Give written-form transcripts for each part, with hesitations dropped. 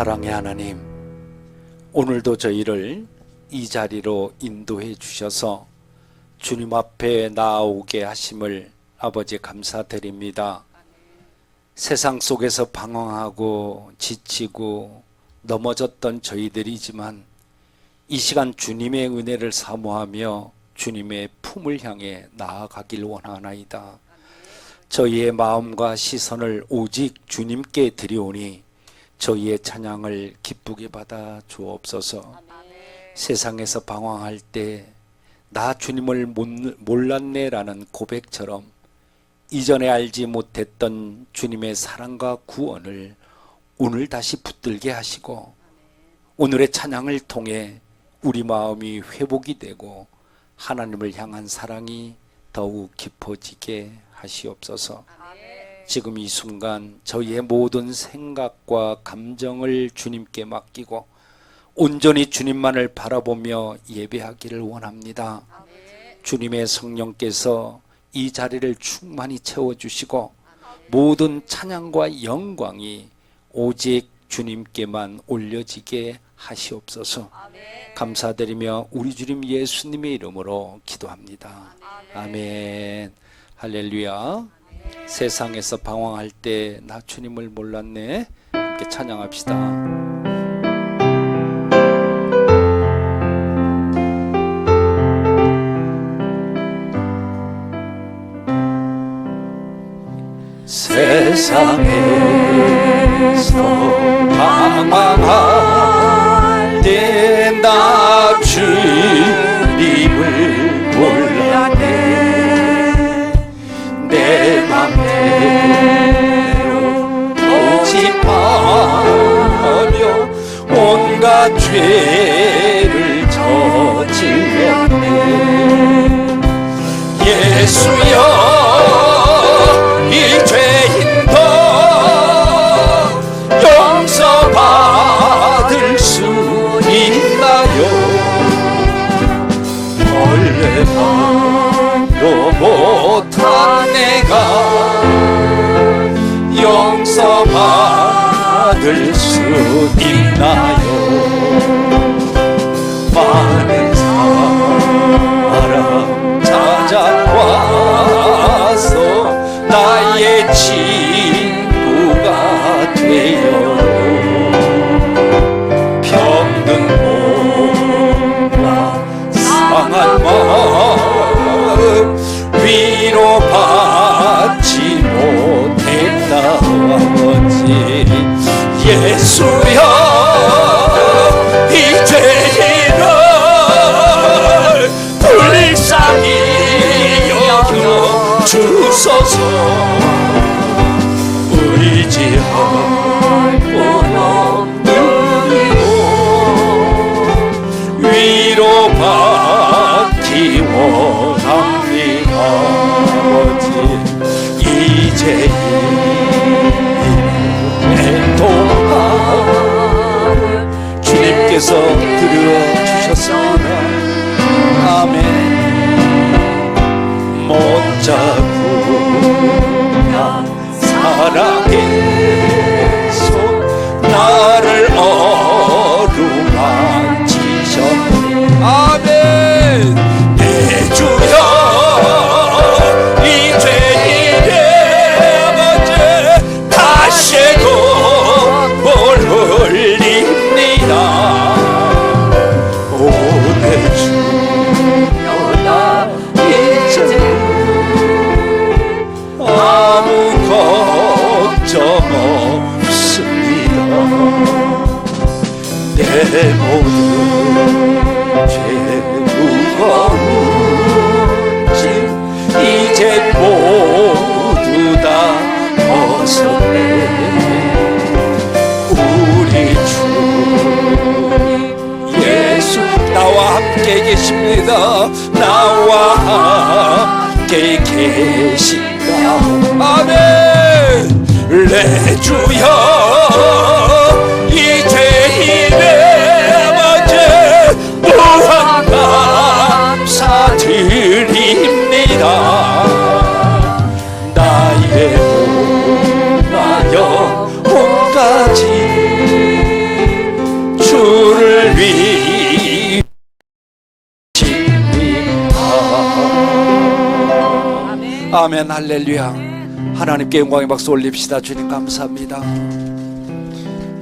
사랑의 하나님, 오늘도 저희를 이 자리로 인도해 주셔서 주님 앞에 나아오게 하심을 아버지 감사드립니다. 세상 속에서 방황하고 지치고 넘어졌던 저희들이지만 이 시간 주님의 은혜를 사모하며 주님의 품을 향해 나아가길 원하나이다. 저희의 마음과 시선을 오직 주님께 드리오니 저희의 찬양을 기쁘게 받아 주옵소서. 세상에서 방황할 때 나 주님을 몰랐네라는 고백처럼 이전에 알지 못했던 주님의 사랑과 구원을 오늘 다시 붙들게 하시고 오늘의 찬양을 통해 우리 마음이 회복이 되고 하나님을 향한 사랑이 더욱 깊어지게 하시옵소서. 지금 이 순간 저희의 모든 생각과 감정을 주님께 맡기고 온전히 주님만을 바라보며 예배하기를 원합니다. 주님의 성령께서 이 자리를 충만히 채워주시고 모든 찬양과 영광이 오직 주님께만 올려지게 하시옵소서. 감사드리며 우리 주님 예수님의 이름으로 기도합니다. 아멘. 할렐루야. 세상에서 방황할 때 나 주님을 몰랐네. 함께 찬양합시다. 세상에서 방황할 때 나 주님을 몰랐네. 내 맘대로 고집하며 온갖 죄를 저질렀네. 예수여, 이 죄인도 용서받을 수 있나요? 원래 말도 못한 내가 용서받을 수 있나요? 많은 사람 찾아와서 나의 친구가 되어 병든 몸과 상한 마음 위로받지 못했다. 예수여, 이 죄인을 불쌍히 여겨 주소서. 의지할 곳 없는 이곳 위로받기 원합니다. 이제는 애통함을 주님께서 들어주셨습니다. 아멘. 못 잡으면 사랑의 손 나를 어루만지셨네. 아멘. 내 주여, 이 죄인의 문제 다시도 못 흘립니다. 오늘 주여, 나 이제 아무 걱정 없습니다. 내 모든 죄 무거운 짐 이제 모두 다 벗었네. 우리 주 예수 나와 함께 계십니다. 나와 함께 계신다. 아멘. 내 주여, 이 죄인의 문제 무한 감사드립니다. 나의 몸과 영혼까지 위십니다. 아멘. 할렐루야. 하나님께 영광의 박수 올립시다. 주님 감사합니다.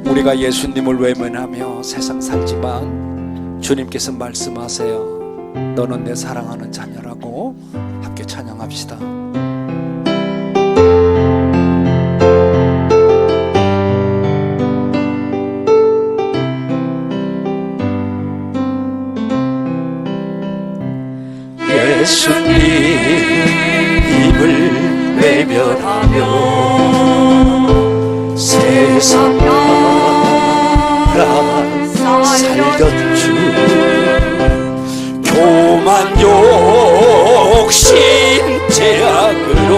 우리가 예수님을 외면하며 세상 살지만 주님께서 말씀하세요. 너는 내 사랑하는 자녀라고. 함께 찬양합시다. 예수님을 외면하며 세상 나라 살던 주 교만 욕심 제약으로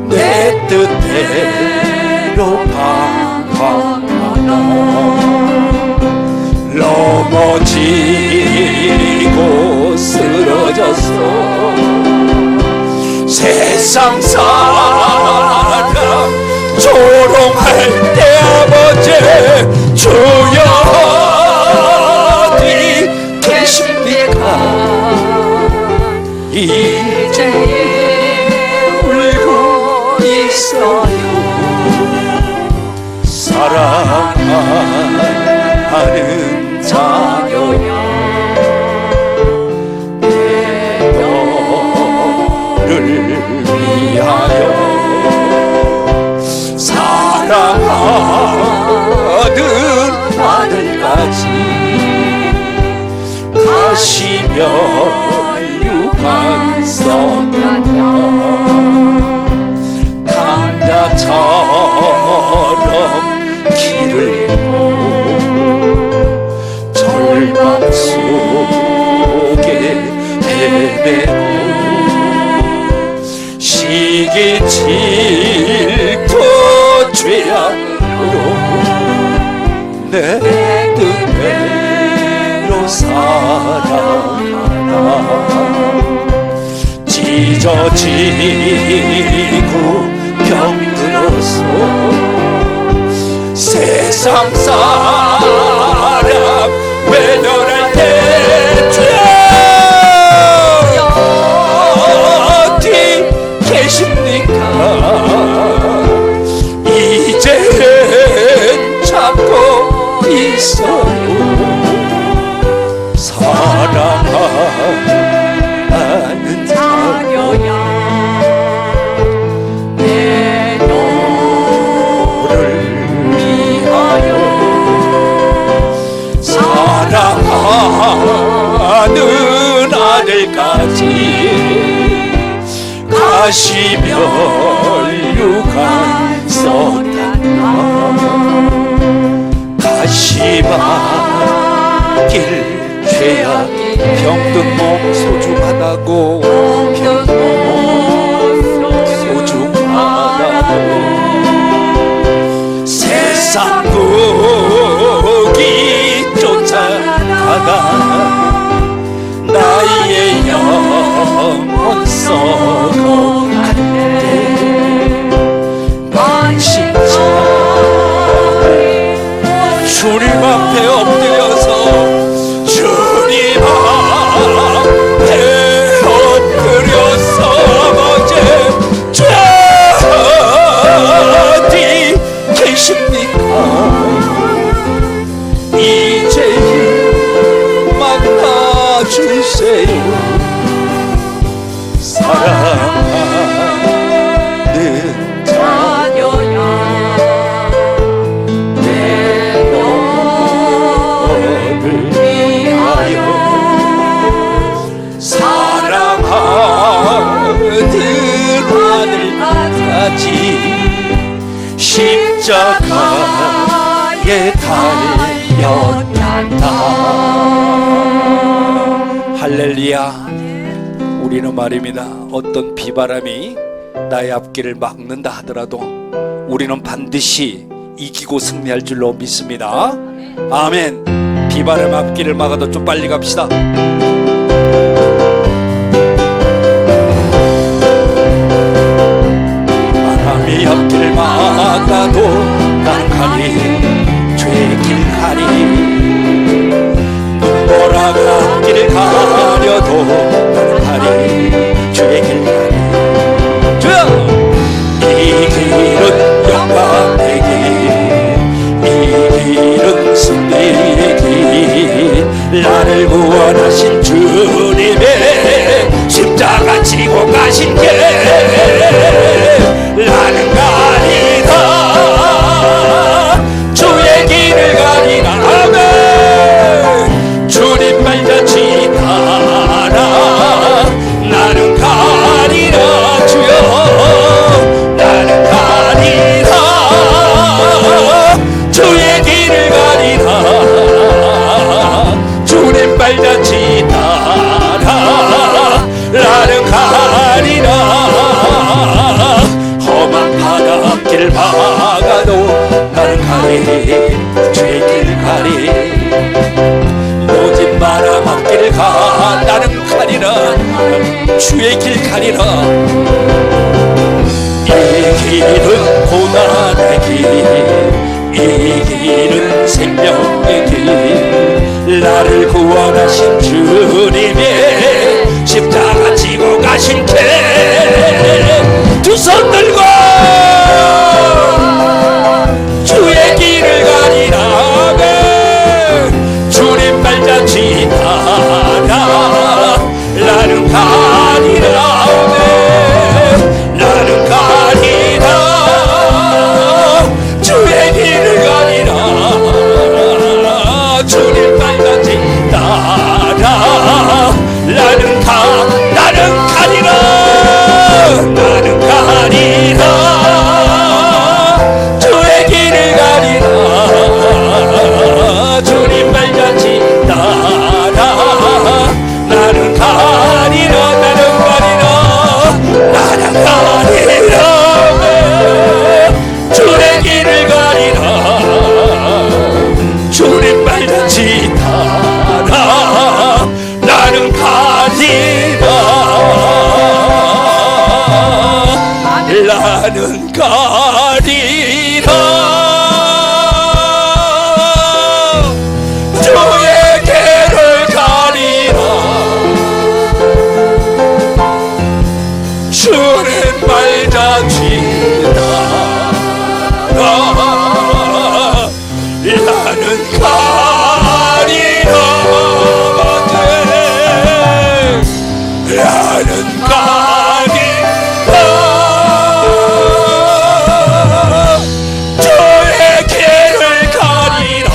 내 뜻대로 방황하다 넘어지고 쓰러졌어. 세상 사람 조롱할 때 아버지 주여 어디 계십니까? 이제 울고 있어요. 사랑하는 자녀야 내 너를 위하여 사랑하는 아들까지 가시며 유한성하며 강자처럼 길을 절망 속에 헤매고 시기 질투 죄악으로 내 뜻대로 살아가나 찢어지고 병들어서 세상 사람 외면할 때 주여 어디 계십니까? 이제는 참고 있어요. 사랑하는 자녀야 내 너를 위하여 사랑하는 아들까지 가시며 유간선한다 가시마길 죄악이 병든 몸 소중하다고 소중하다고 세상 국이 쫓아가다 나의 영혼 썩어간대 만신창 주님 앞에 엎드려서 주님 앞에 엎드려서 아버지 어디 계십니까? 이제는 만나주세요. 사랑하는 자녀야 내 너를 위하여 사랑하는 아들까지 십자가에 달렸단다. 할렐루야. 우리는 말입니다. 어떤 비바람이 나의 앞길을 막는다 하더라도 우리는 반드시 이기고 승리할 줄로 믿습니다. 아멘. 비바람 앞길을 막아도 좀 빨리 갑시다. 바람이 앞길 막아도 난 가니 죄길 가리 눈보라가 길을 가려도 나는 가리 주의 길 가리 주여 이 길은 영광의 길 이 길은 승리의 길 나를 구원하신 주님의 십자가 지고 가신 길 나는 가리라 주의 길을 가리라 아멘 주님 발자취 따라 나는 가리라 주여 나는 가리라 주의 길을 가리라 주님 발자취 따라 나는 가리라 험한 바닷길 막아도 나는 가리 주의 길 가리 모진 바람 앞길 가 나는 가리라 주의 길 가리라 이 길은 고난의 길 이 길은 생명의 길 나를 구원하신 주님의 십자가 지고 가신 길 두 손 들고 주의 길을 가리라 주님 발자취 따라 나는 가리라 나는 가리라 주의 길을 가리라 주님 발자취 따라 나는 가리라 나는 가리라 주의 길을 가리라 주님 발자취 따라 나는 가리라 나는 가리라 나는 가리라 주의 길을 가리라 주님 발자취 따라 나는 가리라 나는 가리라 주의 길을 가리라 주님 발자취 따라 나는 가리라 나는 가리라 주의 길을 가리라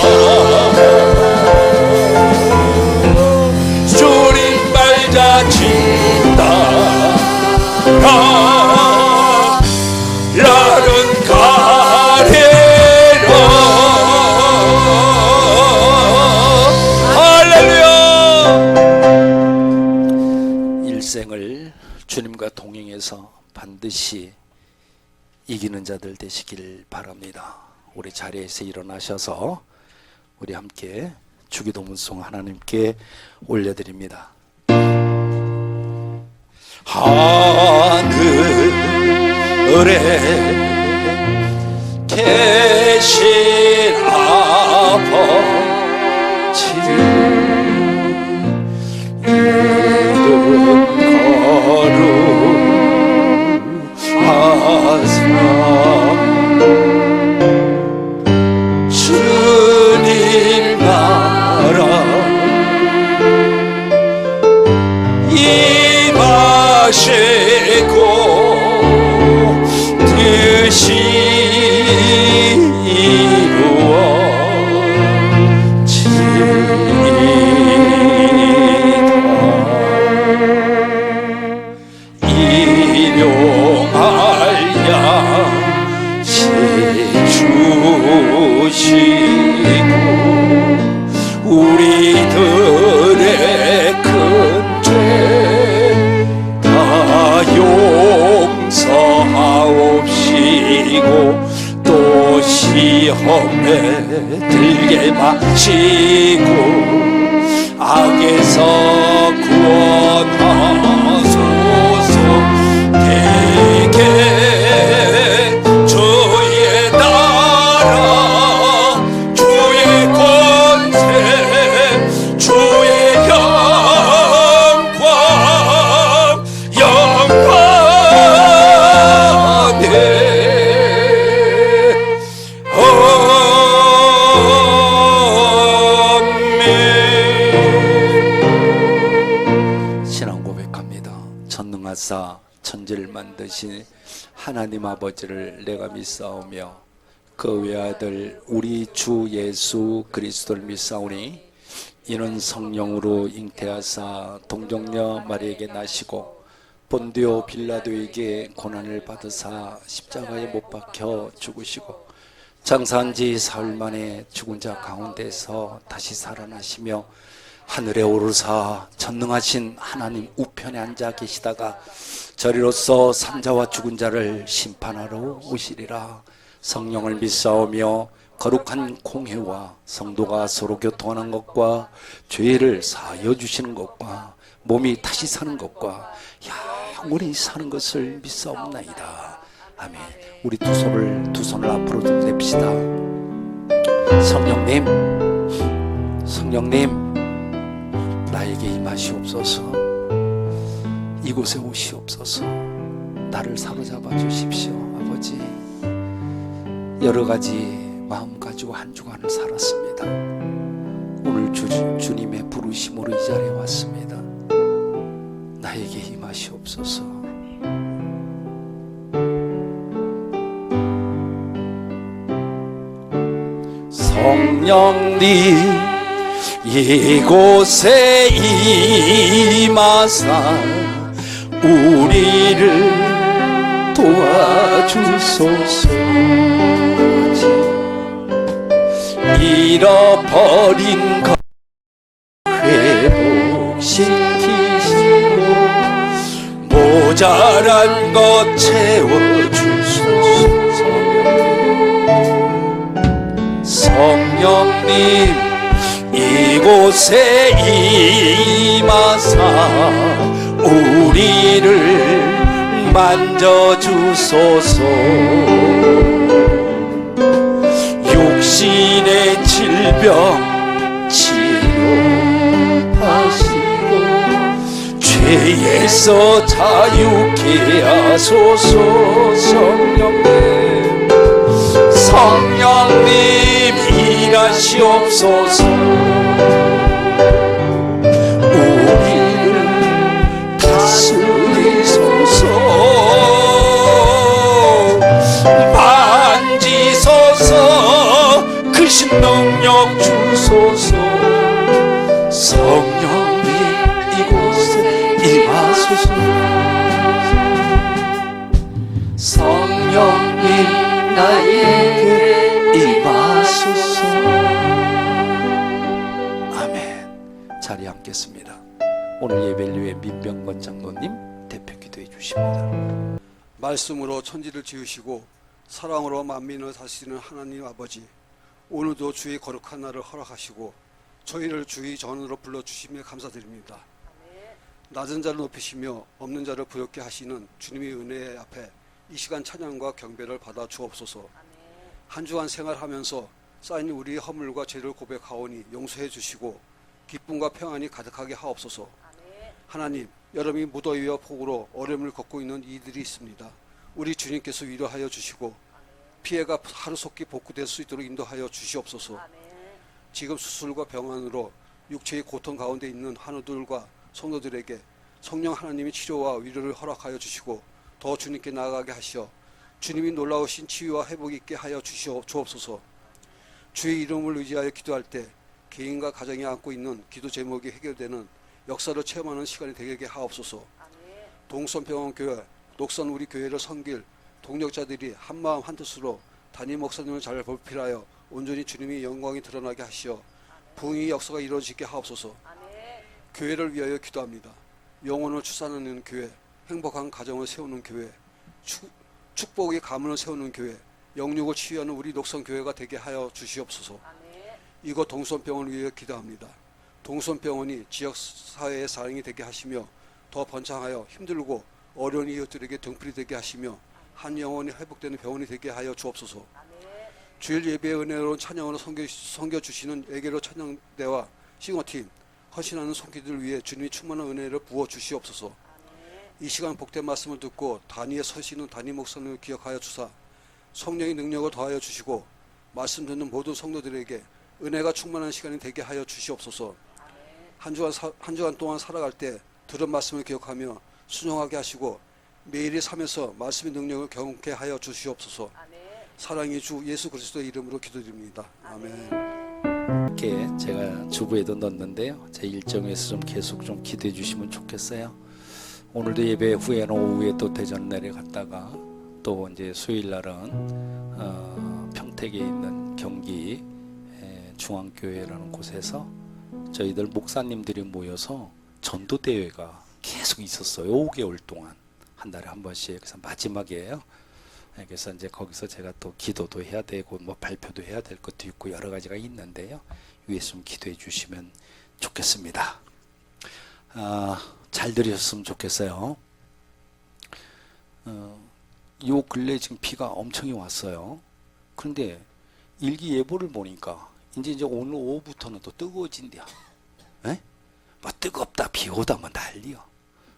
주님 발자취 따라 나는 가리라 할렐루야 일생을 주님과 동행해서 반드시 이기는 자들 되시길 바랍니다. 우리 자리에서 일어나셔서 우리 함께 주기도문송 하나님께 올려드립니다. 하늘에 계신 아버지 이름 거룩하사 주님 나라 임하시고 뜻이 이루어지리다 일용할 양식 주시고 우리들의 큰 죄 다 용서하옵시고 또 시험에 들게 마시고 악에서 구원하소서. 대개 주의 나라 주의 권 천지를 만드신 하나님 아버지를 내가 믿사오며 그 외아들 우리 주 예수 그리스도를 믿사오니 이는 성령으로 잉태하사 동정녀 마리에게 나시고 본디오 빌라도에게 고난을 받으사 십자가에 못 박혀 죽으시고 장사한 지 사흘 만에 죽은 자 가운데서 다시 살아나시며 하늘에 오르사 전능하신 하나님 우편에 앉아 계시다가 저리로서 산자와 죽은 자를 심판하러 오시리라. 성령을 믿사오며 거룩한 공회와 성도가 서로 교통하는 것과 죄를 사하여 주시는 것과 몸이 다시 사는 것과 영원히 사는 것을 믿사옵나이다. 아멘. 우리 두 손을 앞으로 좀 냅시다. 성령님 나에게 임하시옵소서. 이곳에 오시옵소서. 나를 사로잡아 주십시오. 아버지, 여러 가지 마음 가지고 한 주간을 살았습니다. 오늘 주님의 부르심으로 이 자리에 왔습니다. 나에게 임하시옵소서. 성령님 이곳에 임하사 우리를 도와주소서. 잃어버린 것 회복시키시고 모자란 것 채워주소서. 성령님 이곳에 임하사 우리를 만져주소서. 육신의 질병 치료하시고 죄에서 자유케 하소서. 성령님 일하시옵소서. 우리를 다스리소서. 만지소서. 크신 능력 주소서. 성령님 이곳에 임하소서. 성령님 나에게 임하소서. 아멘. 자리에 앉겠습니다. 오늘 예배를 위해 민병건 장로님 대표 기도해 주십니다. 말씀으로 천지를 지으시고 사랑으로 만민을 다스리는 하나님 아버지, 오늘도 주의 거룩한 날을 허락하시고 저희를 주의 전으로 불러주심에 감사드립니다. 낮은 자를 높이시며 없는 자를 부욕게 하시는 주님의 은혜 앞에 이 시간 찬양과 경배를 받아 주옵소서. 한 주간 생활하면서 쌓인 우리의 허물과 죄를 고백하오니 용서해 주시고 기쁨과 평안이 가득하게 하옵소서. 하나님, 여름이 무더위와 폭우로 어려움을 겪고 있는 이들이 있습니다. 우리 주님께서 위로하여 주시고 피해가 하루속히 복구될 수 있도록 인도하여 주시옵소서. 지금 수술과 병환으로 육체의 고통 가운데 있는 한우들과 성도들에게 성령 하나님이 치료와 위로를 허락하여 주시고 더 주님께 나아가게 하시어 주님이 놀라우신 치유와 회복 있게 하여 주옵소서. 주의 이름을 의지하여 기도할 때 개인과 가정이 안고 있는 기도 제목이 해결되는 역사를 체험하는 시간이 되게 하옵소서. 동선병원 교회, 녹선 우리 교회를 섬길 동력자들이 한마음 한뜻으로 담임 목사님을 잘 보필하여 온전히 주님의 영광이 드러나게 하시어 부흥의 역사가 이루어지게 하옵소서. 교회를 위하여 기도합니다. 영혼을 추산하는 교회, 행복한 가정을 세우는 교회, 축복의 가문을 세우는 교회, 영육을 치유하는 우리 녹선교회가 되게 하여 주시옵소서. 이곳 동선병원을 위해 기도합니다. 동선병원이 지역사회의 사랑이 되게 하시며 더 번창하여 힘들고 어려운 이웃들에게 등불이 되게 하시며 한 영혼이 회복되는 병원이 되게 하여 주옵소서. 주일 예배의 은혜로운 찬양으로 섬겨주시는 애계로 찬양대와 싱어팀, 헌신하는 손길들을 위해 주님이 충만한 은혜를 부어주시옵소서. 이 시간 복된 말씀을 듣고 단위에 서시는 단위 목사님을 기억하여 주사 성령의 능력을 더하여 주시고 말씀 듣는 모든 성도들에게 은혜가 충만한 시간이 되게 하여 주시옵소서. 한 주간 동안 살아갈 때 들은 말씀을 기억하며 순종하게 하시고 매일이 살면서 말씀의 능력을 경험케 하여 주시옵소서. 사랑의 주 예수 그리스도의 이름으로 기도드립니다. 아멘. 이렇게 제가 주부에도 넣었는데요. 제 일정에서 좀 계속 좀 기도해 주시면 좋겠어요. 오늘도 예배 후에는 오후에 또 대전 내려갔다가 또 이제 수요일 날은 평택에 있는 경기 중앙교회라는 곳에서 저희들 목사님들이 모여서 전도대회가 계속 있었어요. 5개월 동안 한 달에 한 번씩. 그래서 마지막이에요. 그래서 이제 거기서 제가 또 기도도 해야 되고 뭐 발표도 해야 될 것도 있고 여러 가지가 있는데요. 위에서 좀 기도해 주시면 좋겠습니다. 잘 들으셨으면 좋겠어요. 요 근래 지금 비가 엄청이 왔어요. 그런데 일기예보를 보니까 이제 오늘 오후부터는 또 뜨거워진대요. 에? 뭐 뜨겁다 비 오다 뭐 난리요.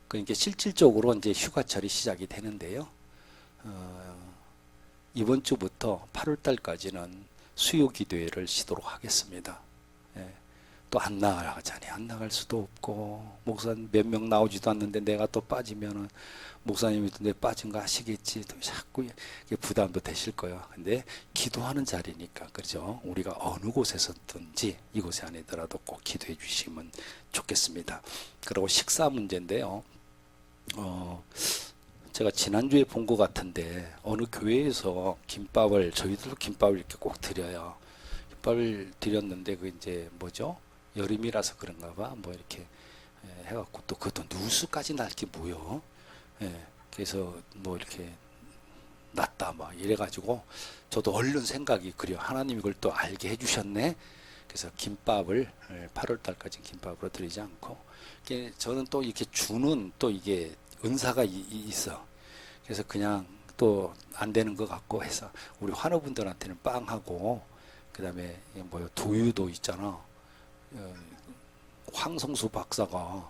그러니까 실질적으로 이제 휴가철이 시작이 되는데요. 이번 주부터 8월 달까지는 수요 기도회를 시도록 하겠습니다. 예. 또 안 나가자니 안 나갈 수도 없고 목사님 몇 명 나오지도 않는데 내가 또 빠지면은 목사님이 또 내 빠진 거 아시겠지. 또 자꾸 부담도 되실 거예요. 근데 기도하는 자리니까 그렇죠. 우리가 어느 곳에서든지 이곳에 아니더라도 꼭 기도해 주시면 좋겠습니다. 그리고 식사 문제인데요. 제가 지난주에 본 것 같은데 어느 교회에서 김밥을 저희들도 김밥을 이렇게 꼭 드려요. 김밥을 드렸는데 그 이제 뭐죠? 여름이라서 그런가 봐. 뭐 이렇게 해갖고 또 그것도 누수까지 날게 뭐요? 그래서 뭐 이렇게 났다 막 이래가지고 저도 얼른 생각이 그래요. 하나님 이걸 또 알게 해주셨네. 그래서 김밥을 8월 달까지 김밥으로 드리지 않고 저는 또 이렇게 주는 또 이게 은사가 있어. 그래서 그냥 또 안 되는 것 같고 해서 우리 환우분들한테는 빵하고 그다음에 뭐 두유도 있잖아. 황성수 박사가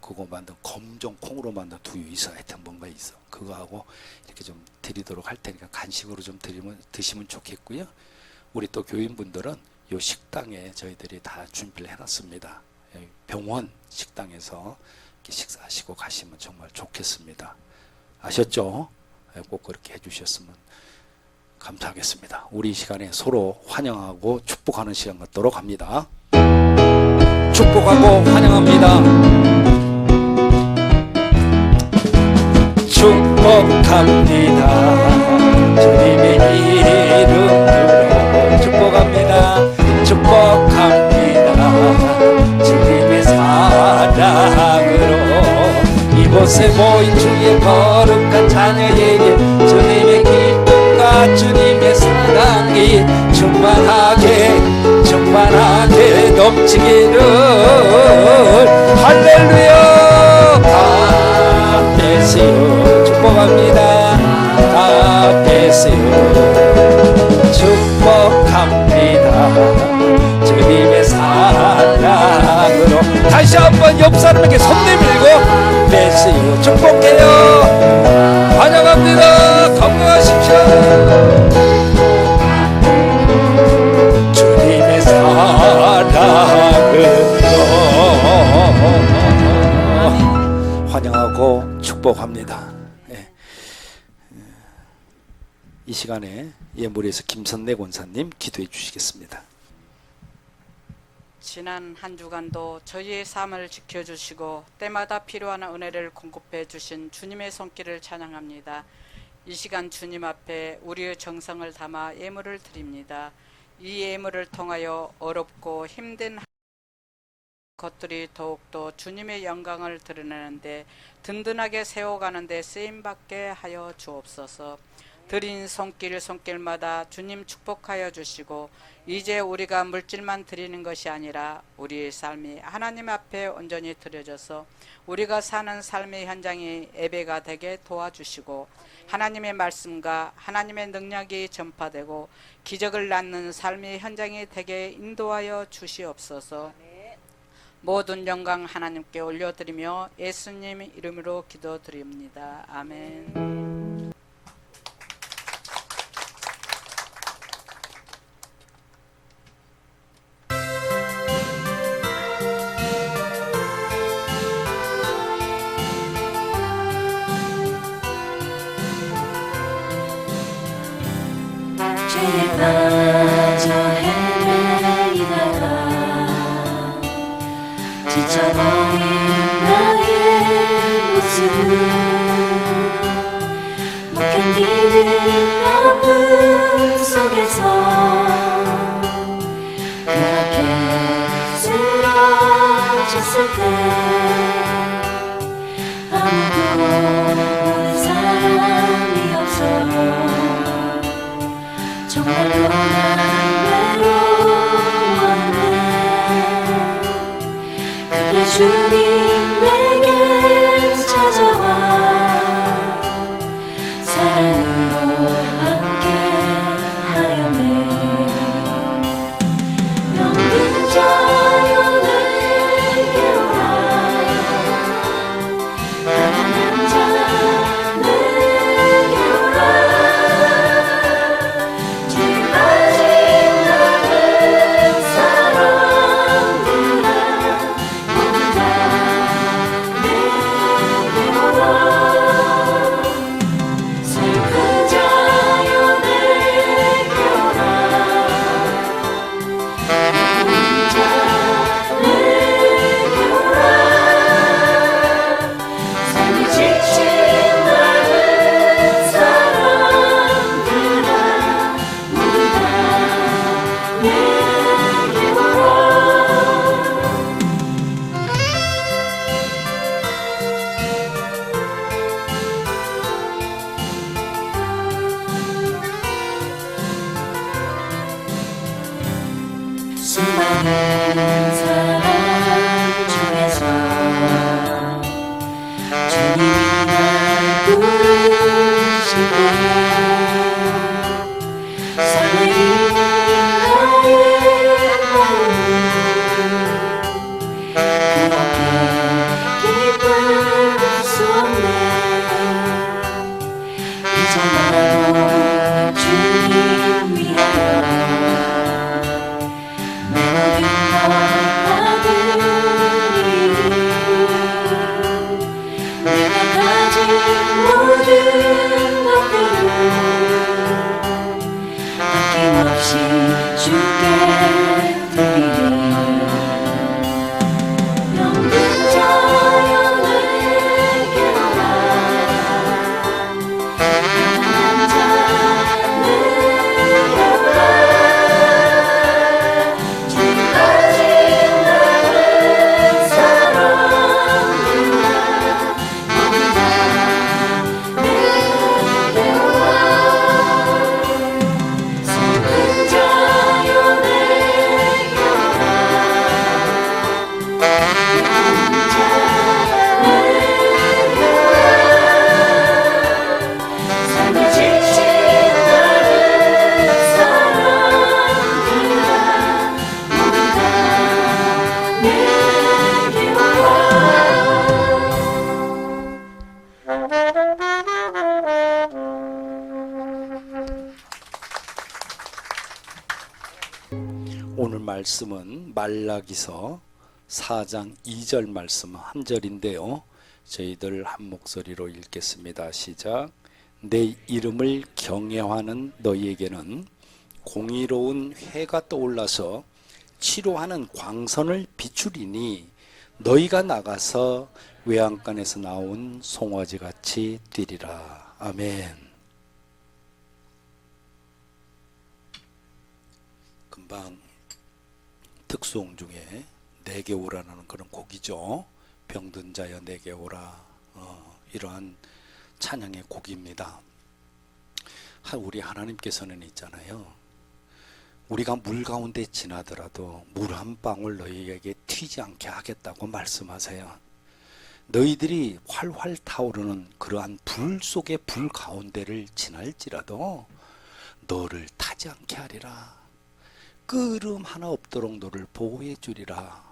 그거 만든 검정 콩으로 만든 두유 있어. 하여튼 뭔가 있어. 그거 하고 이렇게 좀 드리도록 할 테니까 간식으로 좀 드시면 좋겠고요. 우리 또 교인분들은 요 식당에 저희들이 다 준비를 해놨습니다. 병원 식당에서 이렇게 식사하시고 가시면 정말 좋겠습니다. 아셨죠? 꼭 그렇게 해주셨으면 감사하겠습니다. 우리 이 시간에 서로 환영하고 축복하는 시간 갖도록 합니다. 축복하고 환영합니다. 축복합니다. 주님의 이름으로 축복합니다. 축복합니다. 주님의 사랑으로 이곳에 모인 주의 거룩한 자녀에게 주님의 기쁨과 주님의 사랑이 충만하게 넘치기를 할렐루야. 다 되세요. 축복합니다. 다 되세요. 축복합니다. 주님의 사랑으로 다시 한번 옆 사람에게 손 내밀고 되세요. 축복해요. 환영합니다. 건강하십시오. 주님의 사랑으로 환영하고 축복합니다. 네. 이 시간에 예물에서 김선래 권사님 기도해 주시겠습니다. 지난 한 주간도 저희의 삶을 지켜주시고 때마다 필요한 은혜를 공급해 주신 주님의 손길을 찬양합니다. 이 시간 주님 앞에 우리의 정성을 담아 예물을 드립니다. 이 예물을 통하여 어렵고 힘든 것들이 더욱더 주님의 영광을 드러내는데 든든하게 세워가는 데 쓰임받게 하여 주옵소서. 드린 손길마다 주님 축복하여 주시고 이제 우리가 물질만 드리는 것이 아니라 우리의 삶이 하나님 앞에 온전히 드려져서 우리가 사는 삶의 현장이 예배가 되게 도와주시고 하나님의 말씀과 하나님의 능력이 전파되고 기적을 낳는 삶의 현장이 되게 인도하여 주시옵소서. 모든 영광 하나님께 올려드리며 예수님 이름으로 기도드립니다. 아멘. 지쳐버린 나의 모습을 못 견디는 아픔 속에서 그렇게 쓰러졌을 때 아무도 보는 사람이 없어 정말로 난 외로웠네. 그때 주님 내게 찾아와 사랑으로 함께 하였네. 병든 자여 내게 오라 가난한 자 내게 오라 죄 빠진 나는 사람들아 모두 다 내게 오라 슬픈 자여 내게 오라 외로운 자 내게 오라 삶이 지친 나는 사람들아 모두 다 내게 오라. 수많은 사람 중에서 주님이 날 부르실 때 설레이는 나의 마음은 그렇게 기쁠 수 없네. 이제 나도 주님 위하여 내 모든 걸 받으리. 내가 가진 모든 것들을 아낌없이 주께 드리리. 병든 자여 내게 오라 가난한 자 내게 오라 죄 빠진 나는 사람들아 모두 다 내게 오라 슬픈 자여 내게 오라 외로운 자 내게 오라 삶이 지친 나는 사람들아 모두 다 내게 오라. 오늘 말씀은 말라기서 4장 2절 말씀 한 절인데요. 저희들 한 목소리로 읽겠습니다. 시작. 내 이름을 경외하는 너희에게는 공의로운 해가 떠올라서 치료하는 광선을 비추리니 너희가 나가서 외양간에서 나온 송아지같이 뛰리라. 아멘. 금방 특수홍 중에 내게 오라는 그런 곡이죠. 병든 자여 내게 오라. 이러한 찬양의 곡입니다. 우리 하나님께서는 있잖아요. 우리가 물 가운데 지나더라도 물 한 방울 너희에게 튀지 않게 하겠다고 말씀하세요. 너희들이 활활 타오르는 그러한 불 속의 불 가운데를 지날지라도 너를 타지 않게 하리라. 끄름 하나 없도록 너를 보호해 주리라.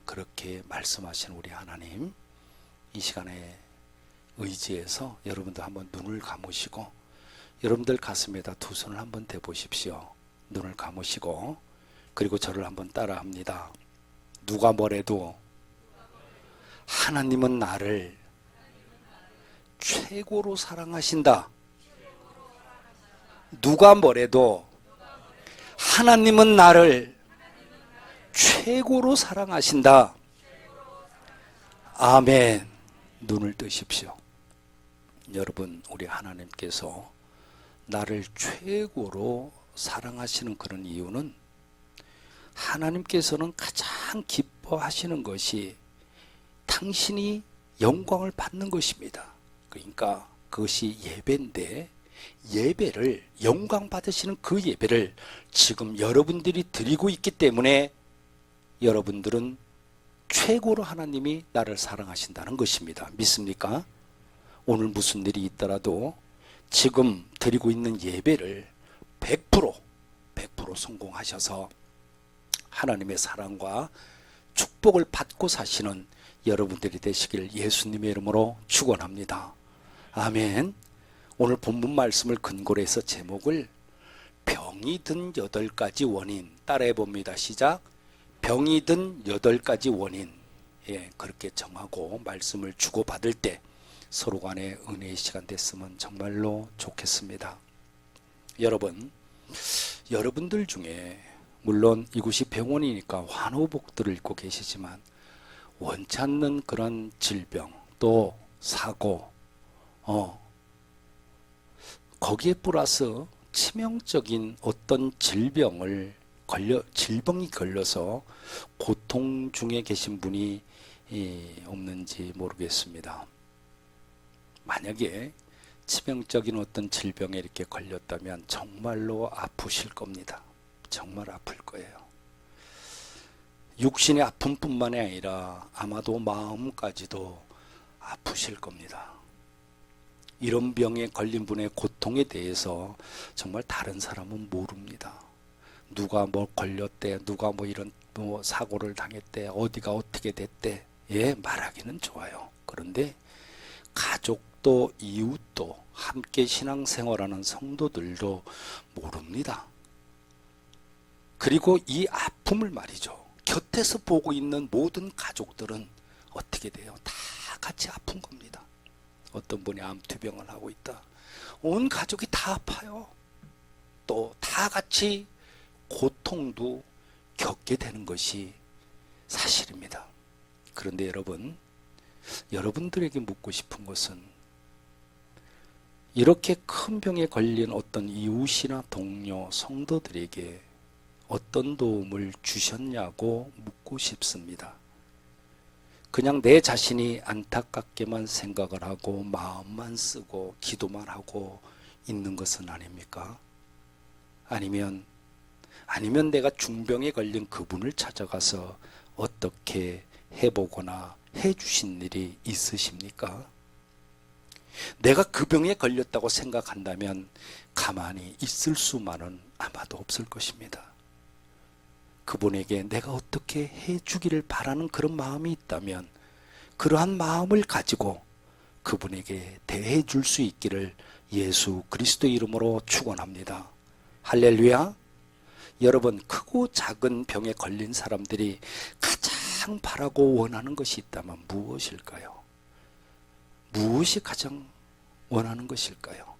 그렇게 말씀하신 우리 하나님, 이 시간에 의지해서 여러분들 한번 눈을 감으시고 여러분들 가슴에다 두 손을 한번 대보십시오. 눈을 감으시고 그리고 저를 한번 따라합니다. 누가 뭐래도 하나님은 나를 최고로 사랑하신다. 누가 뭐래도 하나님은 나를 최고로 사랑하신다. 아멘. 눈을 뜨십시오. 여러분, 우리 하나님께서 나를 최고로 사랑하시는 그런 이유는 하나님께서는 가장 기뻐하시는 것이 당신이 영광을 받는 것입니다. 그러니까 그것이 예배인데, 예배를, 영광 받으시는 그 예배를 지금 여러분들이 드리고 있기 때문에 여러분들은 최고로 하나님이 나를 사랑하신다는 것입니다. 믿습니까? 오늘 무슨 일이 있더라도 지금 드리고 있는 예배를 100% 성공하셔서 하나님의 사랑과 축복을 받고 사시는 여러분들이 되시길 예수님의 이름으로 축원합니다. 아멘. 오늘 본문 말씀을 근거로 해서 제목을 병이 든 8가지 원인, 따라해 봅니다. 시작. 병이 든 8가지 원인. 예, 그렇게 정하고 말씀을 주고받을 때 서로 간에 은혜의 시간 됐으면 정말로 좋겠습니다. 여러분들 중에 물론 이곳이 병원이니까 환호복들을 입고 계시지만 원치 않는 그런 질병 또 사고 거기에 플러스 치명적인 어떤 질병이 걸려서 고통 중에 계신 분이 없는지 모르겠습니다. 만약에 치명적인 어떤 질병에 이렇게 걸렸다면 정말로 아프실 겁니다. 정말 아플 거예요. 육신의 아픔뿐만이 아니라 아마도 마음까지도 아프실 겁니다. 이런 병에 걸린 분의 고통에 대해서 정말 다른 사람은 모릅니다. 누가 뭐 걸렸대, 누가 뭐 이런 뭐 사고를 당했대, 어디가 어떻게 됐대, 예, 말하기는 좋아요. 그런데 가족도 이웃도 함께 신앙생활하는 성도들도 모릅니다. 그리고 이 아픔을 말이죠, 곁에서 보고 있는 모든 가족들은 어떻게 돼요? 다 같이 아픈 겁니다. 어떤 분이 암투병을 하고 있다. 온 가족이 다 아파요. 또 다 같이 고통도 겪게 되는 것이 사실입니다. 그런데 여러분들에게 묻고 싶은 것은 이렇게 큰 병에 걸린 어떤 이웃이나 동료, 성도들에게 어떤 도움을 주셨냐고 묻고 싶습니다. 그냥 내 자신이 안타깝게만 생각을 하고 마음만 쓰고 기도만 하고 있는 것은 아닙니까? 아니면 내가 중병에 걸린 그분을 찾아가서 어떻게 해보거나 해주신 일이 있으십니까? 내가 그 병에 걸렸다고 생각한다면 가만히 있을 수만은 아마도 없을 것입니다. 그분에게 내가 어떻게 해주기를 바라는 그런 마음이 있다면 그러한 마음을 가지고 그분에게 대해 줄 수 있기를 예수 그리스도의 이름으로 축원합니다. 할렐루야. 여러분, 크고 작은 병에 걸린 사람들이 가장 바라고 원하는 것이 있다면 무엇일까요? 무엇이 가장 원하는 것일까요?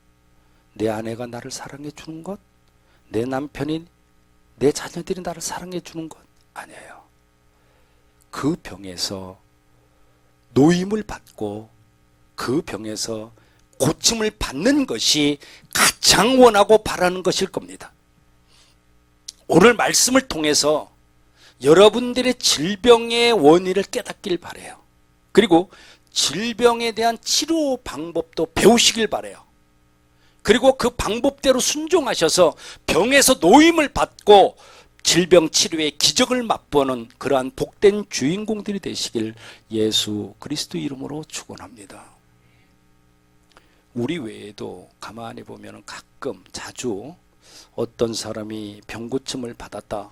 내 아내가 나를 사랑해 주는 것? 내 남편이, 내 자녀들이 나를 사랑해 주는 것? 아니에요. 그 병에서 노임을 받고 그 병에서 고침을 받는 것이 가장 원하고 바라는 것일 겁니다. 오늘 말씀을 통해서 여러분들의 질병의 원인을 깨닫길 바라요. 그리고 질병에 대한 치료 방법도 배우시길 바라요. 그리고 그 방법대로 순종하셔서 병에서 노임을 받고 질병 치료의 기적을 맛보는 그러한 복된 주인공들이 되시길 예수 그리스도 이름으로 축원합니다. 우리 외에도 가만히 보면 가끔 자주 어떤 사람이 병고침을 받았다.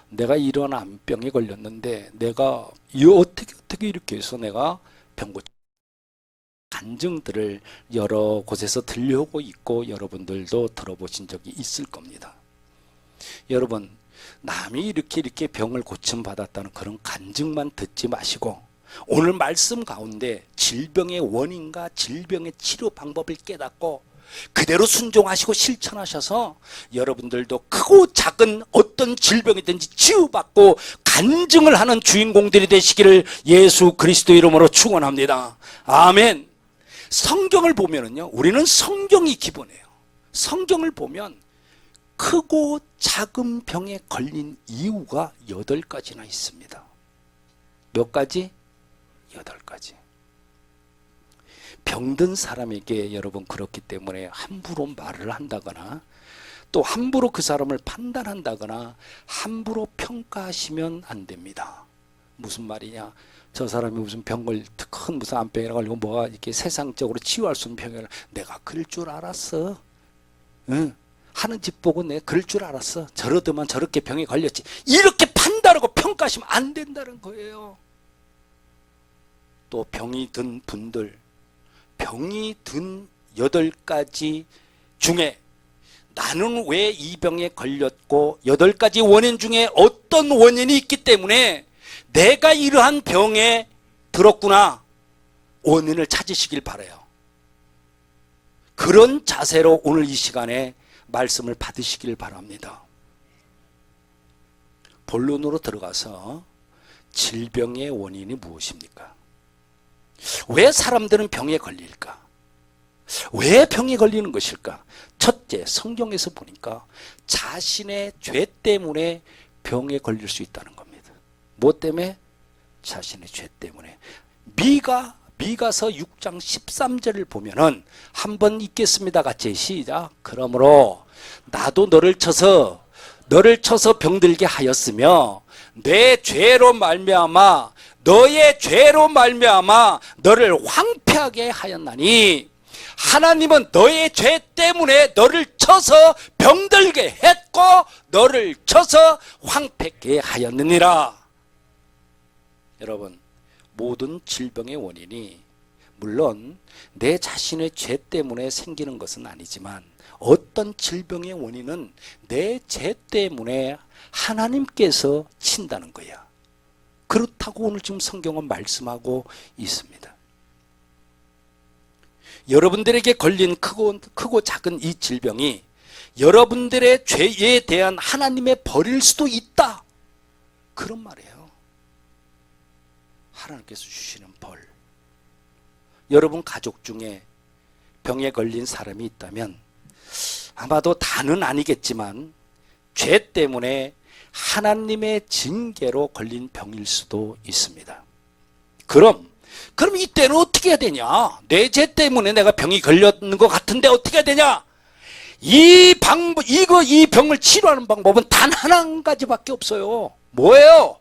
내가 이런 암병에 걸렸는데 내가 어떻게 이렇게 해서 내가 병고침 간증들을 여러 곳에서 들려오고 있고 여러분들도 들어보신 적이 있을 겁니다. 여러분, 남이 이렇게 병을 고침받았다는 그런 간증만 듣지 마시고 오늘 말씀 가운데 질병의 원인과 질병의 치료 방법을 깨닫고 그대로 순종하시고 실천하셔서 여러분들도 크고 작은 어떤 질병이든지 치유받고 간증을 하는 주인공들이 되시기를 예수 그리스도 이름으로 축원합니다. 아멘. 성경을 보면은요, 우리는 성경이 기본이에요. 성경을 보면 크고 작은 병에 걸린 이유가 8가지나 있습니다. 몇 가지? 8가지. 병든 사람에게 여러분 그렇기 때문에 함부로 말을 한다거나 또 함부로 그 사람을 판단한다거나 함부로 평가하시면 안 됩니다. 무슨 말이냐? 저 사람이 무슨 병을 큰 무슨 암병이라 가지고 뭐가 이렇게 세상적으로 치유할 수 있는 병이라 내가 그럴 줄 알았어. 응. 하는 집 보고 내가 그럴 줄 알았어. 저러더만 저렇게 병에 걸렸지. 이렇게 판단하고 평가하시면 안 된다는 거예요. 또 병이 든 분들, 병이 든 8가지 중에 나는 왜 이 병에 걸렸고 8가지 원인 중에 어떤 원인이 있기 때문에 내가 이러한 병에 들었구나. 원인을 찾으시길 바라요. 그런 자세로 오늘 이 시간에 말씀을 받으시길 바랍니다. 본론으로 들어가서 질병의 원인이 무엇입니까? 왜 사람들은 병에 걸릴까? 왜 병에 걸리는 것일까? 첫째, 성경에서 보니까 자신의 죄 때문에 병에 걸릴 수 있다는 겁니다. 뭐 때문에? 자신의 죄 때문에. 미가서 6장 13절을 보면은 한번 읽겠습니다. 같이 시작. 그러므로 나도 너를 쳐서 병들게 하였으며 내 죄로 말미암아 너의 죄로 말미암아 너를 황폐하게 하였나니 하나님은 너의 죄 때문에 너를 쳐서 병들게 했고 너를 쳐서 황폐하게 하였느니라. 여러분, 모든 질병의 원인이 물론 내 자신의 죄 때문에 생기는 것은 아니지만 어떤 질병의 원인은 내 죄 때문에 하나님께서 친다는 거야. 그렇다고 오늘 지금 성경은 말씀하고 있습니다. 여러분들에게 걸린 크고 작은 이 질병이 여러분들의 죄에 대한 하나님의 벌일 수도 있다. 그런 말이에요. 하나님께서 주시는 벌. 여러분 가족 중에 병에 걸린 사람이 있다면 아마도 다는 아니겠지만 죄 때문에 하나님의 징계로 걸린 병일 수도 있습니다. 그럼 이때는 어떻게 해야 되냐? 내 죄 때문에 내가 병이 걸렸는 것 같은데 어떻게 해야 되냐? 이 병을 치료하는 방법은 단 한 가지밖에 없어요. 뭐예요?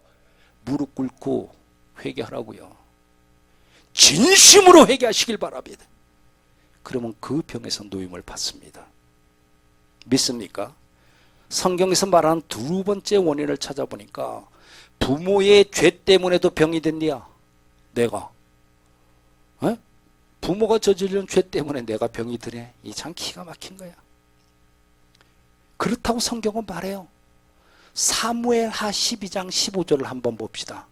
무릎 꿇고 회개하라고요. 진심으로 회개하시길 바랍니다. 그러면 그 병에서 노임을 받습니다. 믿습니까? 성경에서 말하는 두 번째 원인을 찾아보니까 부모의 죄 때문에도 병이 된디야. 내가 부모가 저지른 죄 때문에 내가 병이 드네. 이 참 기가 막힌 거야. 그렇다고 성경은 말해요. 사무엘하 12장 15절을 한번 봅시다.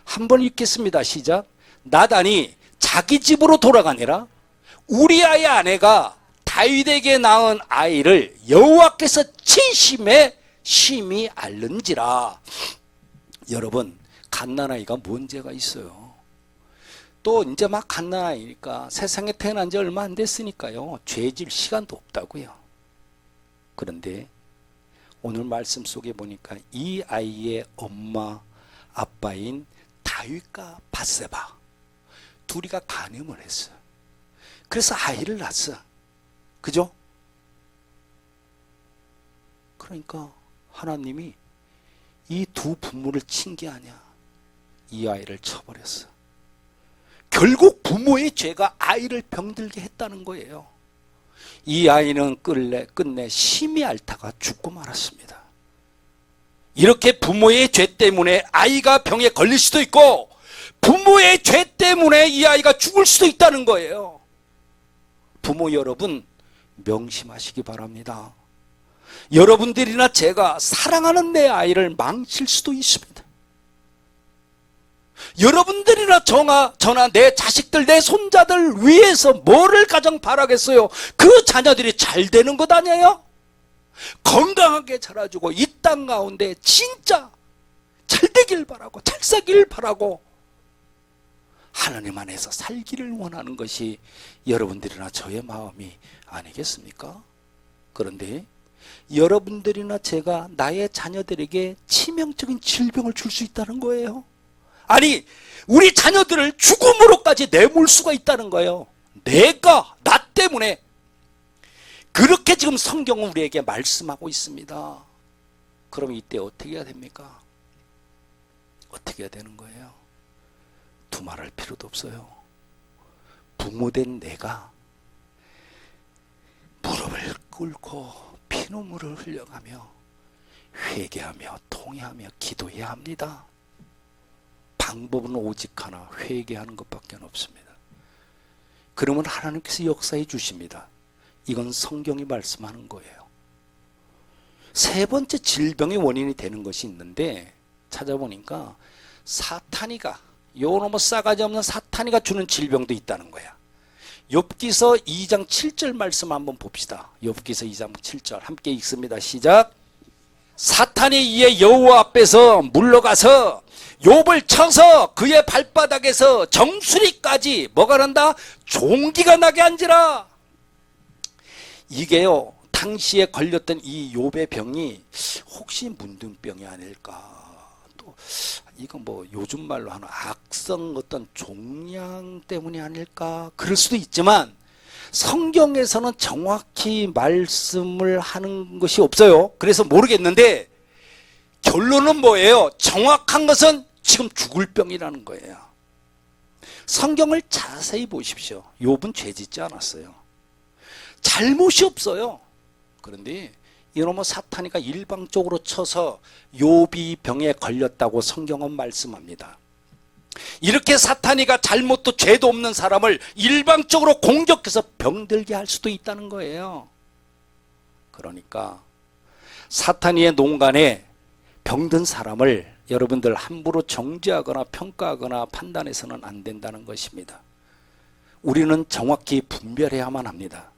한번 읽겠습니다. 시작. 나단이 자기 집으로 돌아가니라 우리아의 아내가 다윗에게 낳은 아이를 여호와께서 치심에 심히 앓는지라. 여러분, 갓난아이가 뭔 죄가 있어요? 또 이제 막 갓난아이니까 세상에 태어난 지 얼마 안 됐으니까요. 죄질 시간도 없다고요. 그런데 오늘 말씀 속에 보니까 이 아이의 엄마 아빠인 다윗과 밧세바 둘이가 간음을 했어. 그래서 아이를 낳았어. 그죠? 그러니까 하나님이 이 두 부모를 친 게 아니야. 이 아이를 쳐버렸어. 결국 부모의 죄가 아이를 병들게 했다는 거예요. 이 아이는 끝내 심히 앓다가 죽고 말았습니다. 이렇게 부모의 죄 때문에 아이가 병에 걸릴 수도 있고 부모의 죄 때문에 이 아이가 죽을 수도 있다는 거예요. 부모 여러분, 명심하시기 바랍니다. 여러분들이나 제가 사랑하는 내 아이를 망칠 수도 있습니다. 여러분들이나 저나 내 자식들, 내 손자들 위해서 뭐를 가장 바라겠어요? 그 자녀들이 잘 되는 것 아니에요? 건강하게 자라주고 이 땅 가운데 진짜 잘 되길 사길 바라고 잘 사길 바라고 하나님 안에서 살기를 원하는 것이 여러분들이나 저의 마음이 아니겠습니까? 그런데 여러분들이나 제가 나의 자녀들에게 치명적인 질병을 줄 수 있다는 거예요. 아니, 우리 자녀들을 죽음으로까지 내몰 수가 있다는 거예요. 나 때문에. 그렇게 지금 성경은 우리에게 말씀하고 있습니다. 그럼 이때 어떻게 해야 됩니까? 어떻게 해야 되는 거예요? 두말할 필요도 없어요. 부모된 내가 무릎을 꿇고 피눈물을 흘려가며 회개하며 통회하며 기도해야 합니다. 방법은 오직 하나, 회개하는 것밖에 없습니다. 그러면 하나님께서 역사해 주십니다. 이건 성경이 말씀하는 거예요. 세 번째 질병의 원인이 되는 것이 있는데 찾아보니까 사탄이가, 요놈의 싸가지 없는 사탄이가 주는 질병도 있다는 거야. 욥기서 2장 7절 말씀 한번 봅시다. 욥기서 2장 7절 함께 읽습니다. 시작. 사탄이 이에 여호와 앞에서 물러가서 욥을 쳐서 그의 발바닥에서 정수리까지 뭐가 난다? 종기가 나게 한지라. 이게요, 당시에 걸렸던 이 욥의 병이 혹시 문둥병이 아닐까? 또 이거 뭐 요즘 말로 하는 악성 어떤 종양 때문이 아닐까? 그럴 수도 있지만 성경에서는 정확히 말씀을 하는 것이 없어요. 그래서 모르겠는데 결론은 뭐예요? 정확한 것은 지금 죽을 병이라는 거예요. 성경을 자세히 보십시오. 욥은 죄 짓지 않았어요. 잘못이 없어요. 그런데 이놈의 사탄이가 일방적으로 쳐서 욥이 병에 걸렸다고 성경은 말씀합니다. 이렇게 사탄이가 잘못도 죄도 없는 사람을 일방적으로 공격해서 병들게 할 수도 있다는 거예요. 그러니까 사탄이의 농간에 병든 사람을 여러분들 함부로 정죄하거나 평가하거나 판단해서는 안 된다는 것입니다. 우리는 정확히 분별해야만 합니다.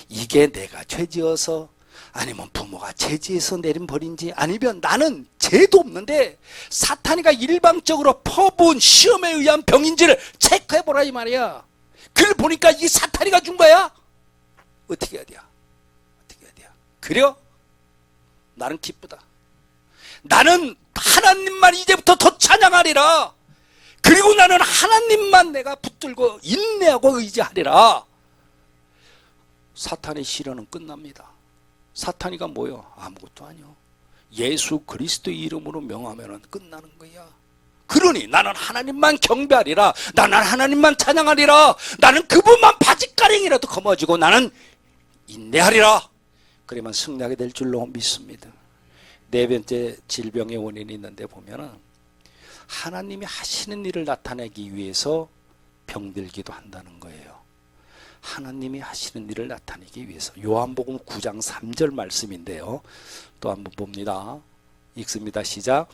이게 내가 죄지어서 아니면 부모가 죄지어서 내린 벌인지 아니면 나는 죄도 없는데 사탄이가 일방적으로 퍼부은 시험에 의한 병인지를 체크해보라 이 말이야. 그걸 보니까 이 사탄이가 준 거야. 어떻게 해야 돼? 어떻게 해야 돼? 그래? 나는 기쁘다. 나는 하나님만 이제부터 더 찬양하리라. 그리고 나는 하나님만 내가 붙들고 인내하고 의지하리라. 사탄의 시련은 끝납니다. 사탄이가 뭐요? 아무것도 아니요. 예수 그리스도의 이름으로 명하면 끝나는 거야. 그러니 나는 하나님만 경배하리라. 나는 하나님만 찬양하리라. 나는 그분만 바짓가랭이라도 거머쥐고 나는 인내하리라. 그러면 승리하게 될 줄로 믿습니다. 네 번째 질병의 원인이 있는데 보면은 하나님이 하시는 일을 나타내기 위해서 병들기도 한다는 거예요. 하나님이 하시는 일을 나타내기 위해서. 요한복음 9장 3절 말씀인데요. 또 한번 봅니다. 읽습니다. 시작.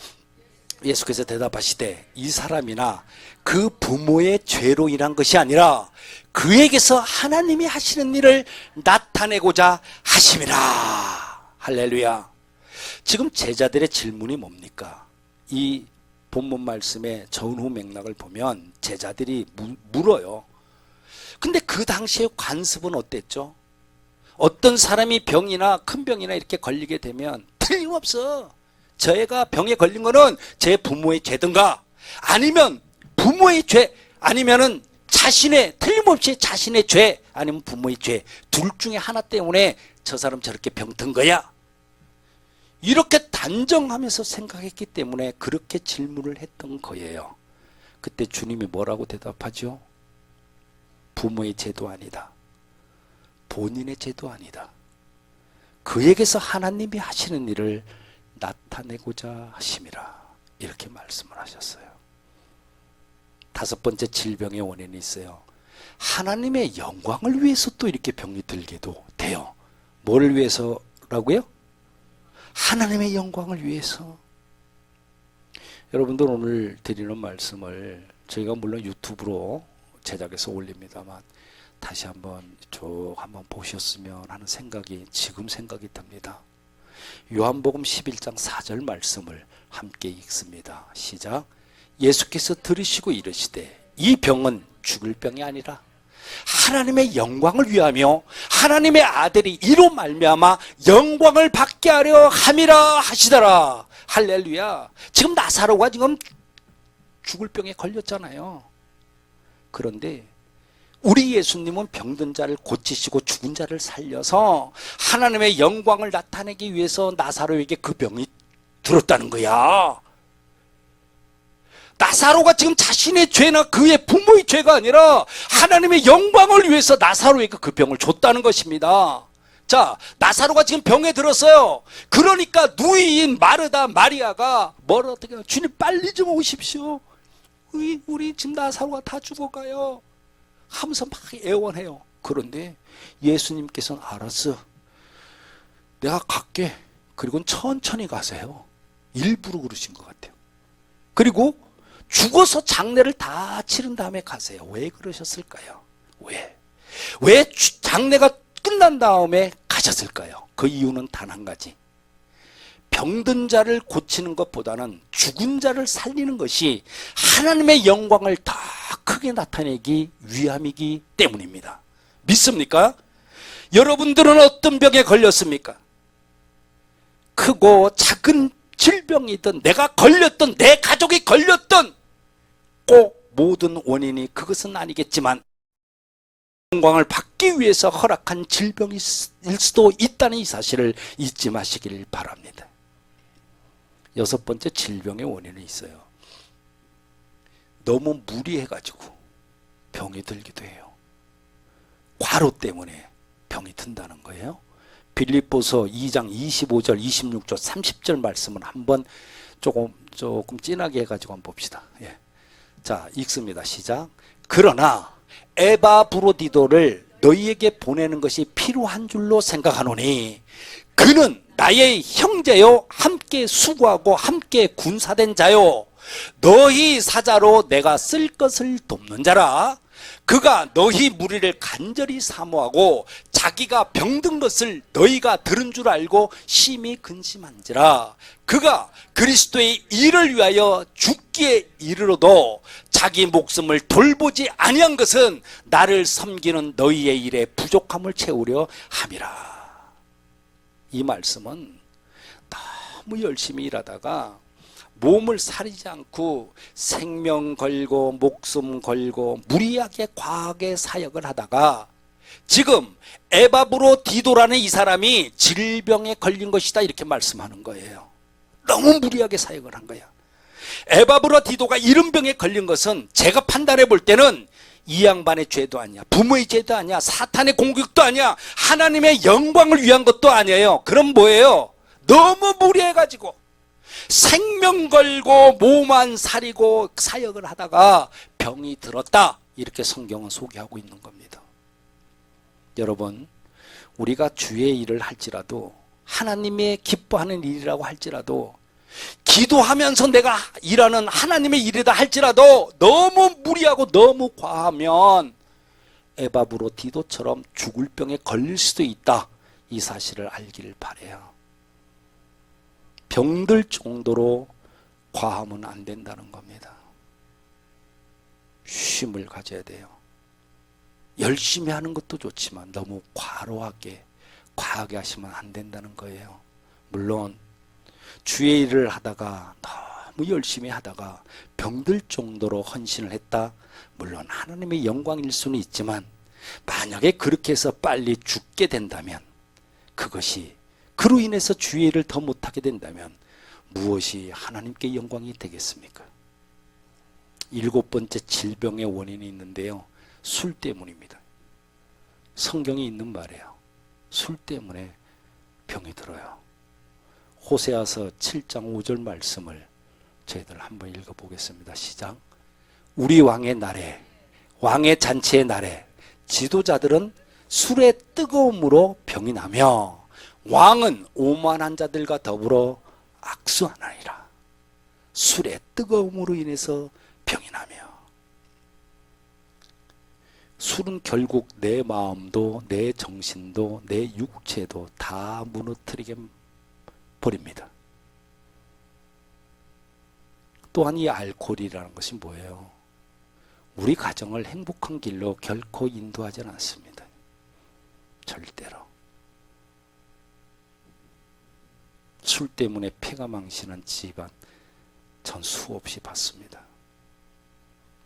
예수께서 대답하시되 이 사람이나 그 부모의 죄로 인한 것이 아니라 그에게서 하나님이 하시는 일을 나타내고자 하심이라. 할렐루야. 지금 제자들의 질문이 뭡니까? 이 본문 말씀의 전후 맥락을 보면 제자들이 물어요. 근데 그 당시의 관습은 어땠죠? 어떤 사람이 병이나 큰 병이나 이렇게 걸리게 되면 틀림없어. 저애가 병에 걸린 거는 제 부모의 죄든가 아니면 부모의 죄 아니면은 자신의 틀림없이 자신의 죄 아니면 부모의 죄 둘 중에 하나 때문에 저 사람 저렇게 병든 거야. 이렇게 단정하면서 생각했기 때문에 그렇게 질문을 했던 거예요. 그때 주님이 뭐라고 대답하죠? 부모의 죄도 아니다. 본인의 죄도 아니다. 그에게서 하나님이 하시는 일을 나타내고자 하심이라. 이렇게 말씀을 하셨어요. 다섯 번째 질병의 원인이 있어요. 하나님의 영광을 위해서 또 이렇게 병이 들게도 돼요. 뭐를 위해서라고요? 하나님의 영광을 위해서. 여러분들 오늘 드리는 말씀을 저희가 물론 유튜브로 제작해서 올립니다만 다시 한번 쭉 한번 보셨으면 하는 생각이 지금 생각이 듭니다. 요한복음 11장 4절 말씀을 함께 읽습니다. 시작. 예수께서 들으시고 이르시되 이 병은 죽을 병이 아니라 하나님의 영광을 위하며 하나님의 아들이 이로 말미암아 영광을 받게 하려 함이라 하시더라. 할렐루야. 지금 나사로가 지금 죽을 병에 걸렸잖아요. 그런데 우리 예수님은 병든 자를 고치시고 죽은 자를 살려서 하나님의 영광을 나타내기 위해서 나사로에게 그 병이 들었다는 거야. 나사로가 지금 자신의 죄나 그의 부모의 죄가 아니라 하나님의 영광을 위해서 나사로에게 그 병을 줬다는 것입니다. 자, 나사로가 지금 병에 들었어요. 그러니까 누이인 마르다 마리아가 뭘 어떻게 해요? 주님 빨리 좀 오십시오. 우리 지금 나사로가 다 죽어가요 하면서 막 애원해요. 그런데 예수님께서는 알았어, 내가 갈게. 그리고 천천히 가세요. 일부러 그러신 것 같아요. 그리고 죽어서 장례를 다 치른 다음에 가세요. 왜 그러셨을까요? 왜 장례가 끝난 다음에 가셨을까요? 그 이유는 단 한 가지. 병든 자를 고치는 것보다는 죽은 자를 살리는 것이 하나님의 영광을 더 크게 나타내기 위함이기 때문입니다. 믿습니까? 여러분들은 어떤 병에 걸렸습니까? 크고 작은 질병이든 내가 걸렸던 내 가족이 걸렸던 꼭 모든 원인이 그것은 아니겠지만 영광을 받기 위해서 허락한 질병일 수도 있다는 이 사실을 잊지 마시길 바랍니다. 6번째, 질병의 원인이 있어요. 너무 무리해가지고 병이 들기도 해요. 과로 때문에 병이 든다는 거예요. 빌립보서 2장 25절, 26절, 30절 말씀은 한번 조금 진하게 해가지고 한번 봅시다. 예. 자, 읽습니다. 시작. 그러나 에바브로디도를 너희에게 보내는 것이 필요한 줄로 생각하노니 그는 나의 형제요 함께 수고하고 함께 군사된 자요 너희 사자로 내가 쓸 것을 돕는 자라. 그가 너희 무리를 간절히 사모하고 자기가 병든 것을 너희가 들은 줄 알고 심히 근심한지라. 그가 그리스도의 일을 위하여 죽기에 이르러도 자기 목숨을 돌보지 아니한 것은 나를 섬기는 너희의 일에 부족함을 채우려 함이라. 이 말씀은 너무 열심히 일하다가 몸을 사리지 않고 생명 걸고 목숨 걸고 무리하게 과하게 사역을 하다가 지금 에바브로디도라는 이 사람이 질병에 걸린 것이다 이렇게 말씀하는 거예요. 너무 무리하게 사역을 한 거야. 에바브로디도가 이런 병에 걸린 것은 제가 판단해 볼 때는 이 양반의 죄도 아니야, 부모의 죄도 아니야, 사탄의 공격도 아니야, 하나님의 영광을 위한 것도 아니에요. 그럼 뭐예요? 너무 무리해가지고 생명 걸고 몸만 사리고 사역을 하다가 병이 들었다 이렇게 성경은 소개하고 있는 겁니다. 여러분, 우리가 주의 일을 할지라도 하나님의 기뻐하는 일이라고 할지라도 기도하면서 내가 일하는 하나님의 일이다 할지라도 너무 무리하고 너무 과하면 에바브로디도처럼 죽을 병에 걸릴 수도 있다. 이 사실을 알기를 바라요. 병들 정도로 과하면 안 된다는 겁니다. 쉼을 가져야 돼요. 열심히 하는 것도 좋지만 너무 과하게 하시면 안 된다는 거예요. 물론 주의 일을 하다가 너무 열심히 하다가 병들 정도로 헌신을 했다, 물론 하나님의 영광일 수는 있지만 만약에 그렇게 해서 빨리 죽게 된다면, 그것이 그로 인해서 주의 일을 더 못하게 된다면 무엇이 하나님께 영광이 되겠습니까? 7번째 질병의 원인이 있는데요, 술 때문입니다. 성경에 있는 말이에요. 술 때문에 병이 들어요. 호세아서 7장 5절 말씀을 저희들 한번 읽어보겠습니다. 시작. 우리 왕의 날에, 왕의 잔치의 날에 지도자들은 술의 뜨거움으로 병이 나며 왕은 오만한 자들과 더불어 악수하나이라. 술의 뜨거움으로 인해서 병이 나며, 술은 결국 내 마음도 내 정신도 내 육체도 다 무너뜨리게 버립니다. 또한 이 알코올이라는 것이 뭐예요? 우리 가정을 행복한 길로 결코 인도하지는 않습니다. 절대로. 술 때문에 폐가 망신한 집안 전 수없이 봤습니다.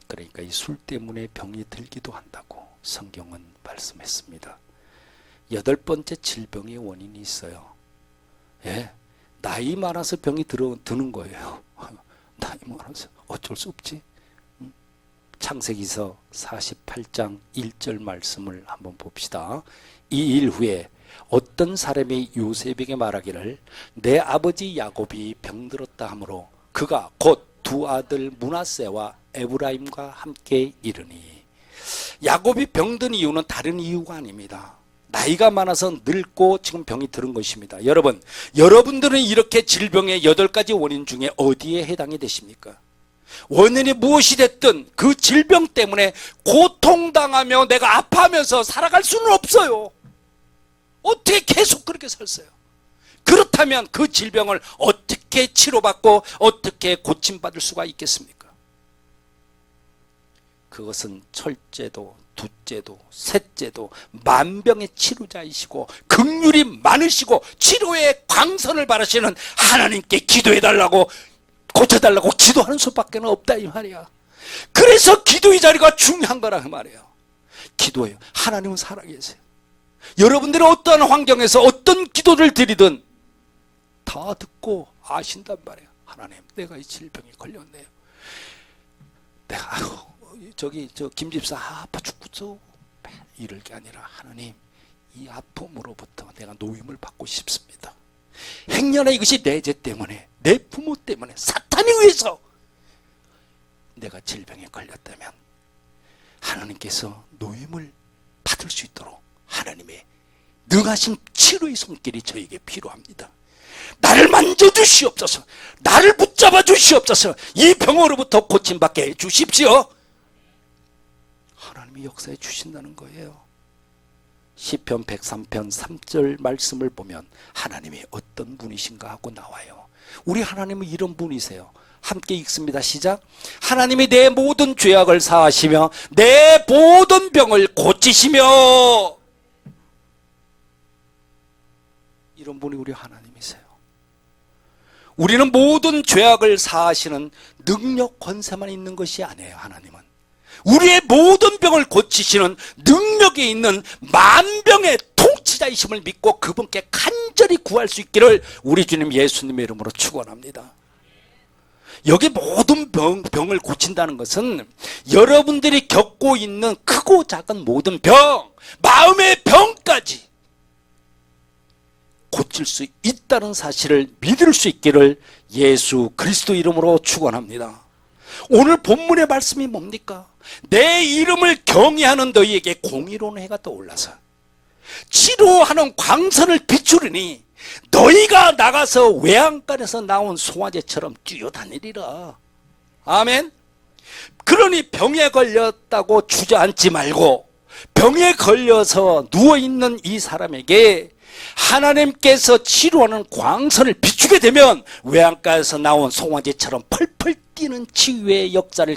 그러니까 이 술 때문에 병이 들기도 한다고 성경은 말씀했습니다. 8번째 질병의 원인이 있어요. 예, 나이 많아서 병이 드는 거예요. 나이 많아서 어쩔 수 없지. 창세기서 48장 1절 말씀을 한번 봅시다. 이 일 후에 어떤 사람이 요셉에게 말하기를 내 아버지 야곱이 병들었다 하므로 그가 곧 두 아들 므낫세와 에브라임과 함께 이르니. 야곱이 병든 이유는 다른 이유가 아닙니다. 나이가 많아서 늙고 지금 병이 들은 것입니다. 여러분들은 이렇게 질병의 8가지 원인 중에 어디에 해당이 되십니까? 원인이 무엇이 됐든 그 질병 때문에 고통당하며 내가 아파하면서 살아갈 수는 없어요. 어떻게 계속 그렇게 살어요? 그렇다면 그 질병을 어떻게 치료받고 어떻게 고침받을 수가 있겠습니까? 그것은 철제도, 두제도, 셋제도 만병의 치료자이시고 긍휼이 많으시고 치료의 광선을 바라시는 하나님께 기도해달라고, 고쳐달라고 기도하는 수밖에 없다 이 말이야. 그래서 기도의 자리가 중요한 거라 그 말이에요. 기도해요. 하나님은 살아계세요. 여러분들이 어떠한 환경에서 어떤 기도를 드리든 다 듣고 아신단 말이에요. 하나님, 내가 이 질병에 걸렸네요. 내가 저 김집사 아파 죽겠어 이럴 게 아니라 하나님, 이 아픔으로부터 내가 노임을 받고 싶습니다. 행여나 이것이 내 죄 때문에, 내 부모 때문에, 사탄에 의해서 내가 질병에 걸렸다면 하나님께서 노임을 받을 수 있도록 하나님의 능하신 치료의 손길이 저에게 필요합니다. 나를 만져주시옵소서. 나를 붙잡아 주시옵소서. 이 병으로부터 고침받게 해주십시오. 하나님이 역사해 주신다는 거예요. 시편 103편 3절 말씀을 보면 하나님이 어떤 분이신가 하고 나와요. 우리 하나님은 이런 분이세요. 함께 읽습니다. 시작. 하나님이 내 모든 죄악을 사하시며 내 모든 병을 고치시며. 이런 분이 우리 하나님이세요. 우리는 모든 죄악을 사하시는 능력, 권세만 있는 것이 아니에요. 하나님은 우리의 모든 병을 고치시는 능력이 있는 만병의 통치자이심을 믿고 그분께 간절히 구할 수 있기를 우리 주님 예수님의 이름으로 축원합니다. 여기 모든 병을 고친다는 것은 여러분들이 겪고 있는 크고 작은 모든 병, 마음의 병까지 고칠 수 있다는 사실을 믿을 수 있기를 예수 그리스도 이름으로 축원합니다. 오늘 본문의 말씀이 뭡니까? 내 이름을 경외하는 너희에게 공의로운 해가 떠올라서 치료하는 광선을 비추리니 너희가 나가서 외양간에서 나온 송아지처럼 뛰어다니리라. 아멘. 그러니 병에 걸렸다고 주저앉지 말고 병에 걸려서 누워있는 이 사람에게 하나님께서 치료하는 광선을 비추게 되면 외양가에서 나온 송아지처럼 펄펄 뛰는 치유의 역사를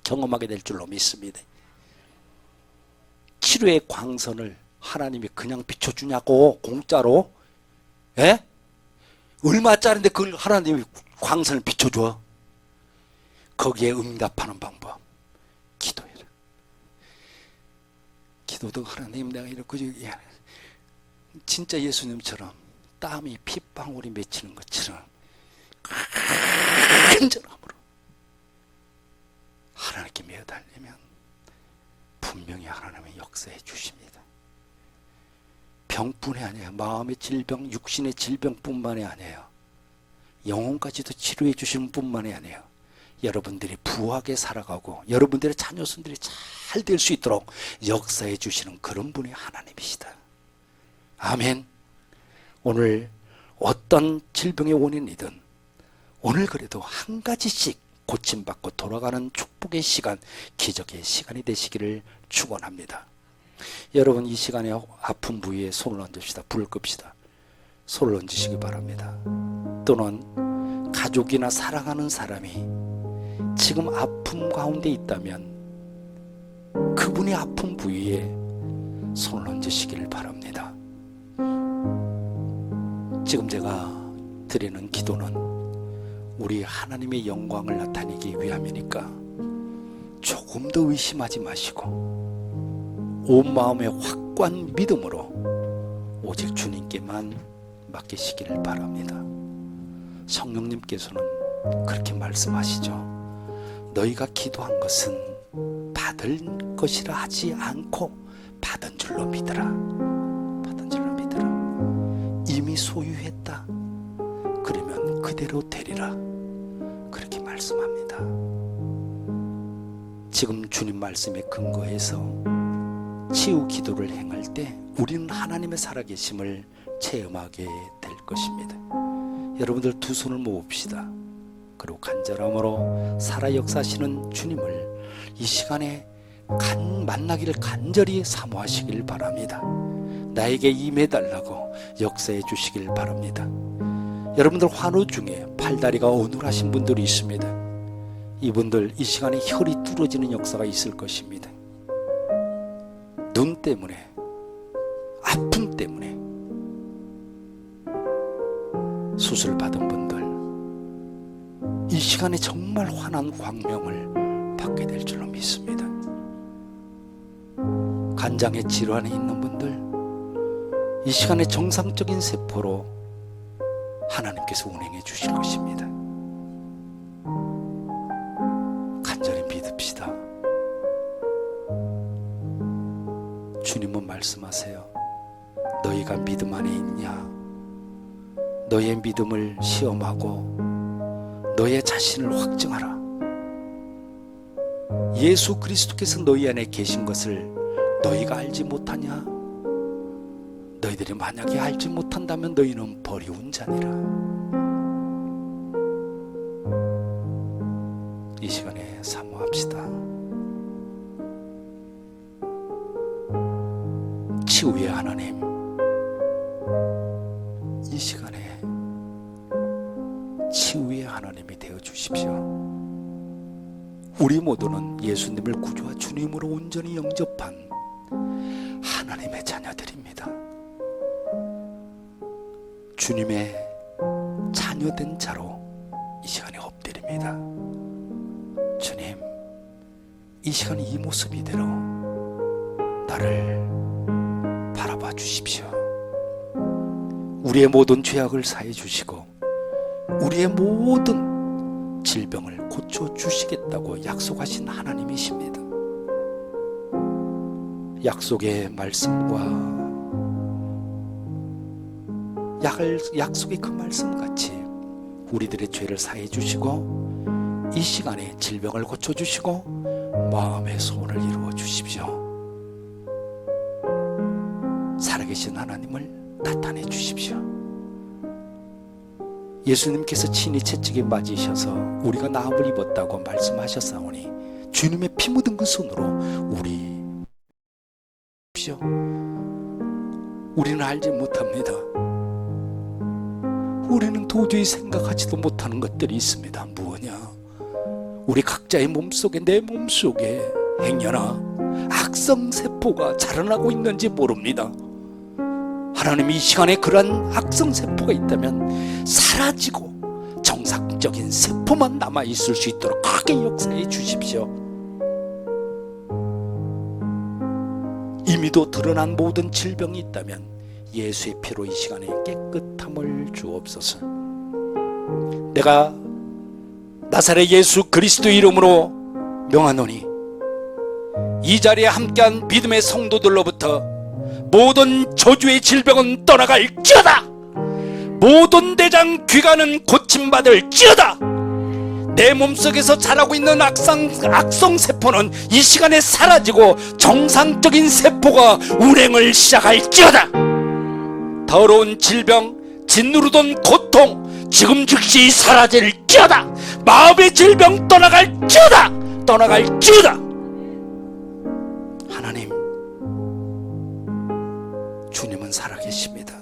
경험하게 될 줄로 믿습니다. 치료의 광선을 하나님이 그냥 비춰주냐고, 공짜로? 예? 얼마짜리인데 그걸 하나님이 광선을 비춰줘? 거기에 응답하는 방법, 기도해라. 기도도 하나님 내가 이렇게 진짜 예수님처럼 땀이 핏방울이 맺히는 것처럼 간절함으로 하나님께 매달리면 분명히 하나님의 역사해 주십니다. 병뿐이 아니에요. 마음의 질병, 육신의 질병뿐만이 아니에요. 영혼까지도 치료해 주시는 뿐만이 아니에요. 여러분들이 부하게 살아가고 여러분들의 자녀손들이 잘 될 수 있도록 역사해 주시는 그런 분이 하나님이시다. 아멘. 오늘 어떤 질병의 원인이든 오늘 그래도 한 가지씩 고침받고 돌아가는 축복의 시간, 기적의 시간이 되시기를 축원합니다. 여러분 이 시간에 아픈 부위에 손을 얹읍시다. 불을 끕시다. 손을 얹으시기 바랍니다. 또는 가족이나 사랑하는 사람이 지금 아픔 가운데 있다면 그분의 아픈 부위에 손을 얹으시기를 바랍니다. 지금 제가 드리는 기도는 우리 하나님의 영광을 나타내기 위함이니까 조금 더 의심하지 마시고 온 마음의 확고한 믿음으로 오직 주님께만 맡기시기를 바랍니다. 성령님께서는 그렇게 말씀하시죠. 너희가 기도한 것은 받을 것이라 하지 않고 받은 줄로 믿으라. 받은 줄로 믿으라. 이미 소유했다. 그러면 그대로 되리라. 그렇게 말씀합니다. 지금 주님 말씀에 근거해서 치유 기도를 행할 때 우리는 하나님의 살아계심을 체험하게 될 것입니다. 여러분들 두 손을 모읍시다. 그리고 간절함으로 살아 역사하시는 주님을 이 시간에 만나기를 간절히 사모하시길 바랍니다. 나에게 임해달라고 역사해 주시길 바랍니다. 여러분들 환우 중에 팔다리가 어눌하신 분들이 있습니다. 이분들 이 시간에 혈이 뚫어지는 역사가 있을 것입니다. 눈 때문에, 아픔 때문에 수술 받은 분들 이 시간에 정말 환한 광명을 받게 될 줄로 믿습니다. 간장의 질환에 있는 분들 이 시간에 정상적인 세포로 하나님께서 운행해 주실 것입니다. 간절히 믿읍시다. 주님은 말씀하세요. 너희가 믿음 안에 있냐? 너의 믿음을 시험하고 너의 자신을 확증하라. 예수 그리스도께서 너희 안에 계신 것을 너희가 알지 못하냐? 너희들이 만약에 알지 못한다면 너희는 버리운 자니라. 이 시간에 사모합시다. 치유의 하나님, 이 시간에 치유의 하나님이 되어 주십시오. 우리 모두는 예수님을 구주와 주님으로 온전히 영접한 하나님의 자녀들입니다. 주님의 자녀된 자로 이 시간에 엎드립니다. 주님, 이 시간 이 모습 이대로 나를 바라봐 주십시오. 우리의 모든 죄악을 사해 주시고 우리의 모든 질병을 고쳐 주시겠다고 약속하신 하나님이십니다. 약속의 말씀과 약속의 그 말씀같이 우리들의 죄를 사해 주시고 이 시간에 질병을 고쳐 주시고 마음의 소원을 이루어 주십시오. 살아계신 하나님을 나타내 주십시오. 예수님께서 친히 채찍에 맞으셔서 우리가 나음을 입었다고 말씀하셨사오니 주님의 피 묻은 그 손으로 우리는 알지 못합니다. 우리는 도저히 생각하지도 못하는 것들이 있습니다. 무엇냐? 우리 각자의 몸속에, 내 몸속에 행여나 악성세포가 자라나고 있는지 모릅니다. 하나님이 이 시간에 그러한 악성세포가 있다면 사라지고 정상적인 세포만 남아있을 수 있도록 크게 역사해 주십시오. 이미도 드러난 모든 질병이 있다면 예수의 피로 이 시간에 깨끗함을 주옵소서. 내가 나사렛 예수 그리스도 이름으로 명하노니 이 자리에 함께한 믿음의 성도들로부터 모든 저주의 질병은 떠나갈지어다. 모든 대장 귀간은 고침받을지어다. 내 몸속에서 자라고 있는 악성세포는 이 시간에 사라지고 정상적인 세포가 운행을 시작할지어다. 더러운 질병, 짓누르던 고통 지금 즉시 사라질지어다. 마음의 질병 떠나갈지어다. 떠나갈지어다. 하나님, 주님은 살아계십니다.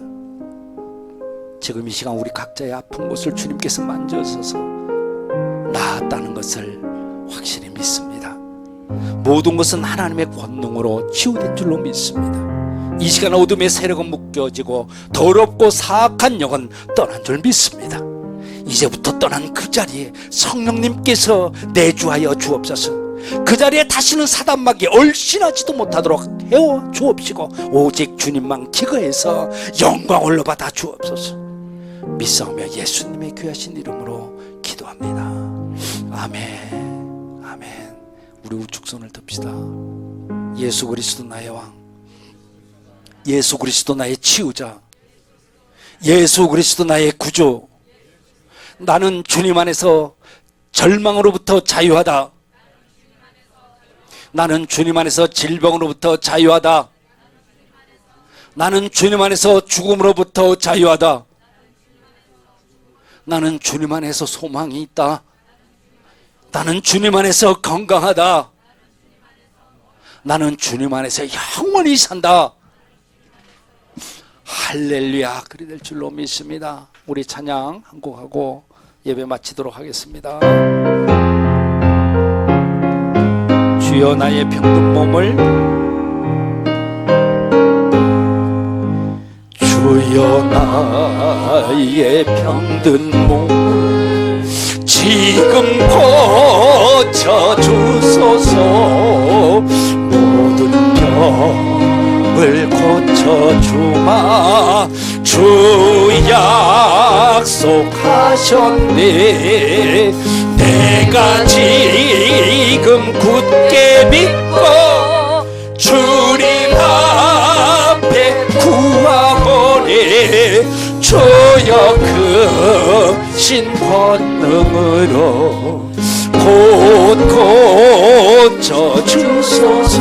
지금 이 시간 우리 각자의 아픈 곳을 주님께서 만져서서 나았다는 것을 확실히 믿습니다. 모든 것은 하나님의 권능으로 치유된 줄로 믿습니다. 이 시간 어둠의 세력은 묶여지고 더럽고 사악한 영은 떠난 줄 믿습니다. 이제부터 떠난 그 자리에 성령님께서 내주하여 주옵소서. 그 자리에 다시는 사단막이 얼씬하지도 못하도록 해워 주옵시고 오직 주님만 기거해서 영광을 받아 주옵소서. 믿사오며 예수님의 귀하신 이름으로 기도합니다. 아멘. 아멘. 우리 우측 손을 듭시다. 예수 그리스도 나의 왕, 예수 그리스도 나의 치유자, 예수 그리스도 나의 구주. 나는 주님 안에서 절망으로부터 자유하다. 나는 주님 안에서 질병으로부터 자유하다. 나는 주님 안에서 죽음으로부터 자유하다. 나는 주님 안에서 소망이 있다. 나는 주님 안에서 건강하다. 나는 주님 안에서 영원히 산다. 할렐루야. 그리 될 줄로 믿습니다. 우리 찬양 한 곡 하고 예배 마치도록 하겠습니다. 주여 나의 병든 몸을, 주여 나의 병든 몸을 지금 고쳐주소서. 모든 병을 고쳐주마. 주 약속하셨네. 내가 지금 굳게 믿고 주님 앞에 구하오니 주여 크신 권능으로 곧 고쳐주소서.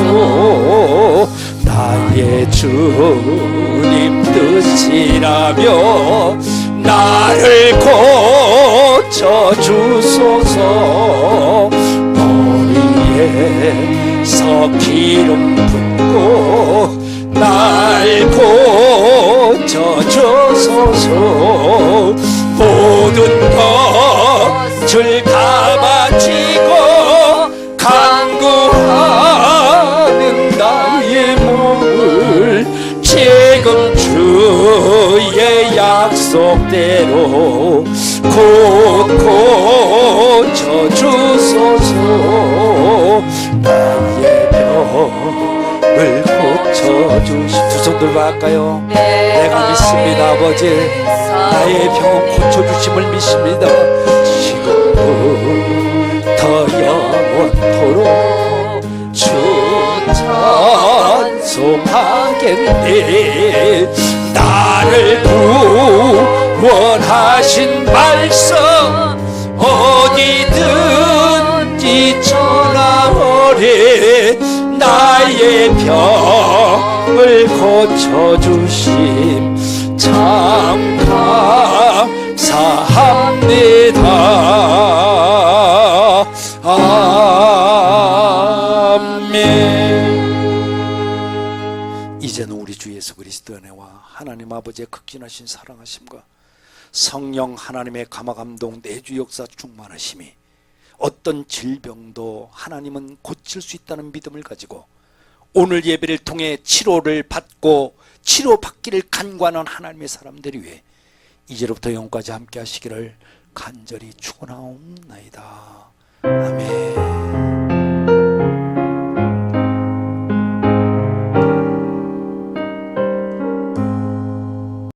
나의 주님 뜻이라며 나를 고쳐주소서. 머리에서 기름 붓고 날 고쳐주소서. 모든 것을 감아지고 간구하는 나의 몸을 지금 주의 약속대로 곧 고쳐주소서. 나의 병을 고쳐주시소. 두 손 들고 할까요? 내가 믿습니다. 아버지, 나의 병은 고쳐주심을 믿습니다. 지금부터 영원토록 주 찬송하겠네. 나를 구원하신 말씀 어디든지 전하오리. 나의 병을 고쳐주심 참 감사합니다. 아멘. 이제는 우리 주 예수 그리스도의 은혜와 하나님 아버지의 극진하신 사랑하심과 성령 하나님의 감화감동 내주 역사 충만하심이 어떤 질병도 하나님은 고칠 수 있다는 믿음을 가지고 오늘 예배를 통해 치료를 받고 치료받기를 간구하는 하나님의 사람들이 위해 이제로부터 영까지 함께 하시기를 간절히 축원하옵나이다. 아멘.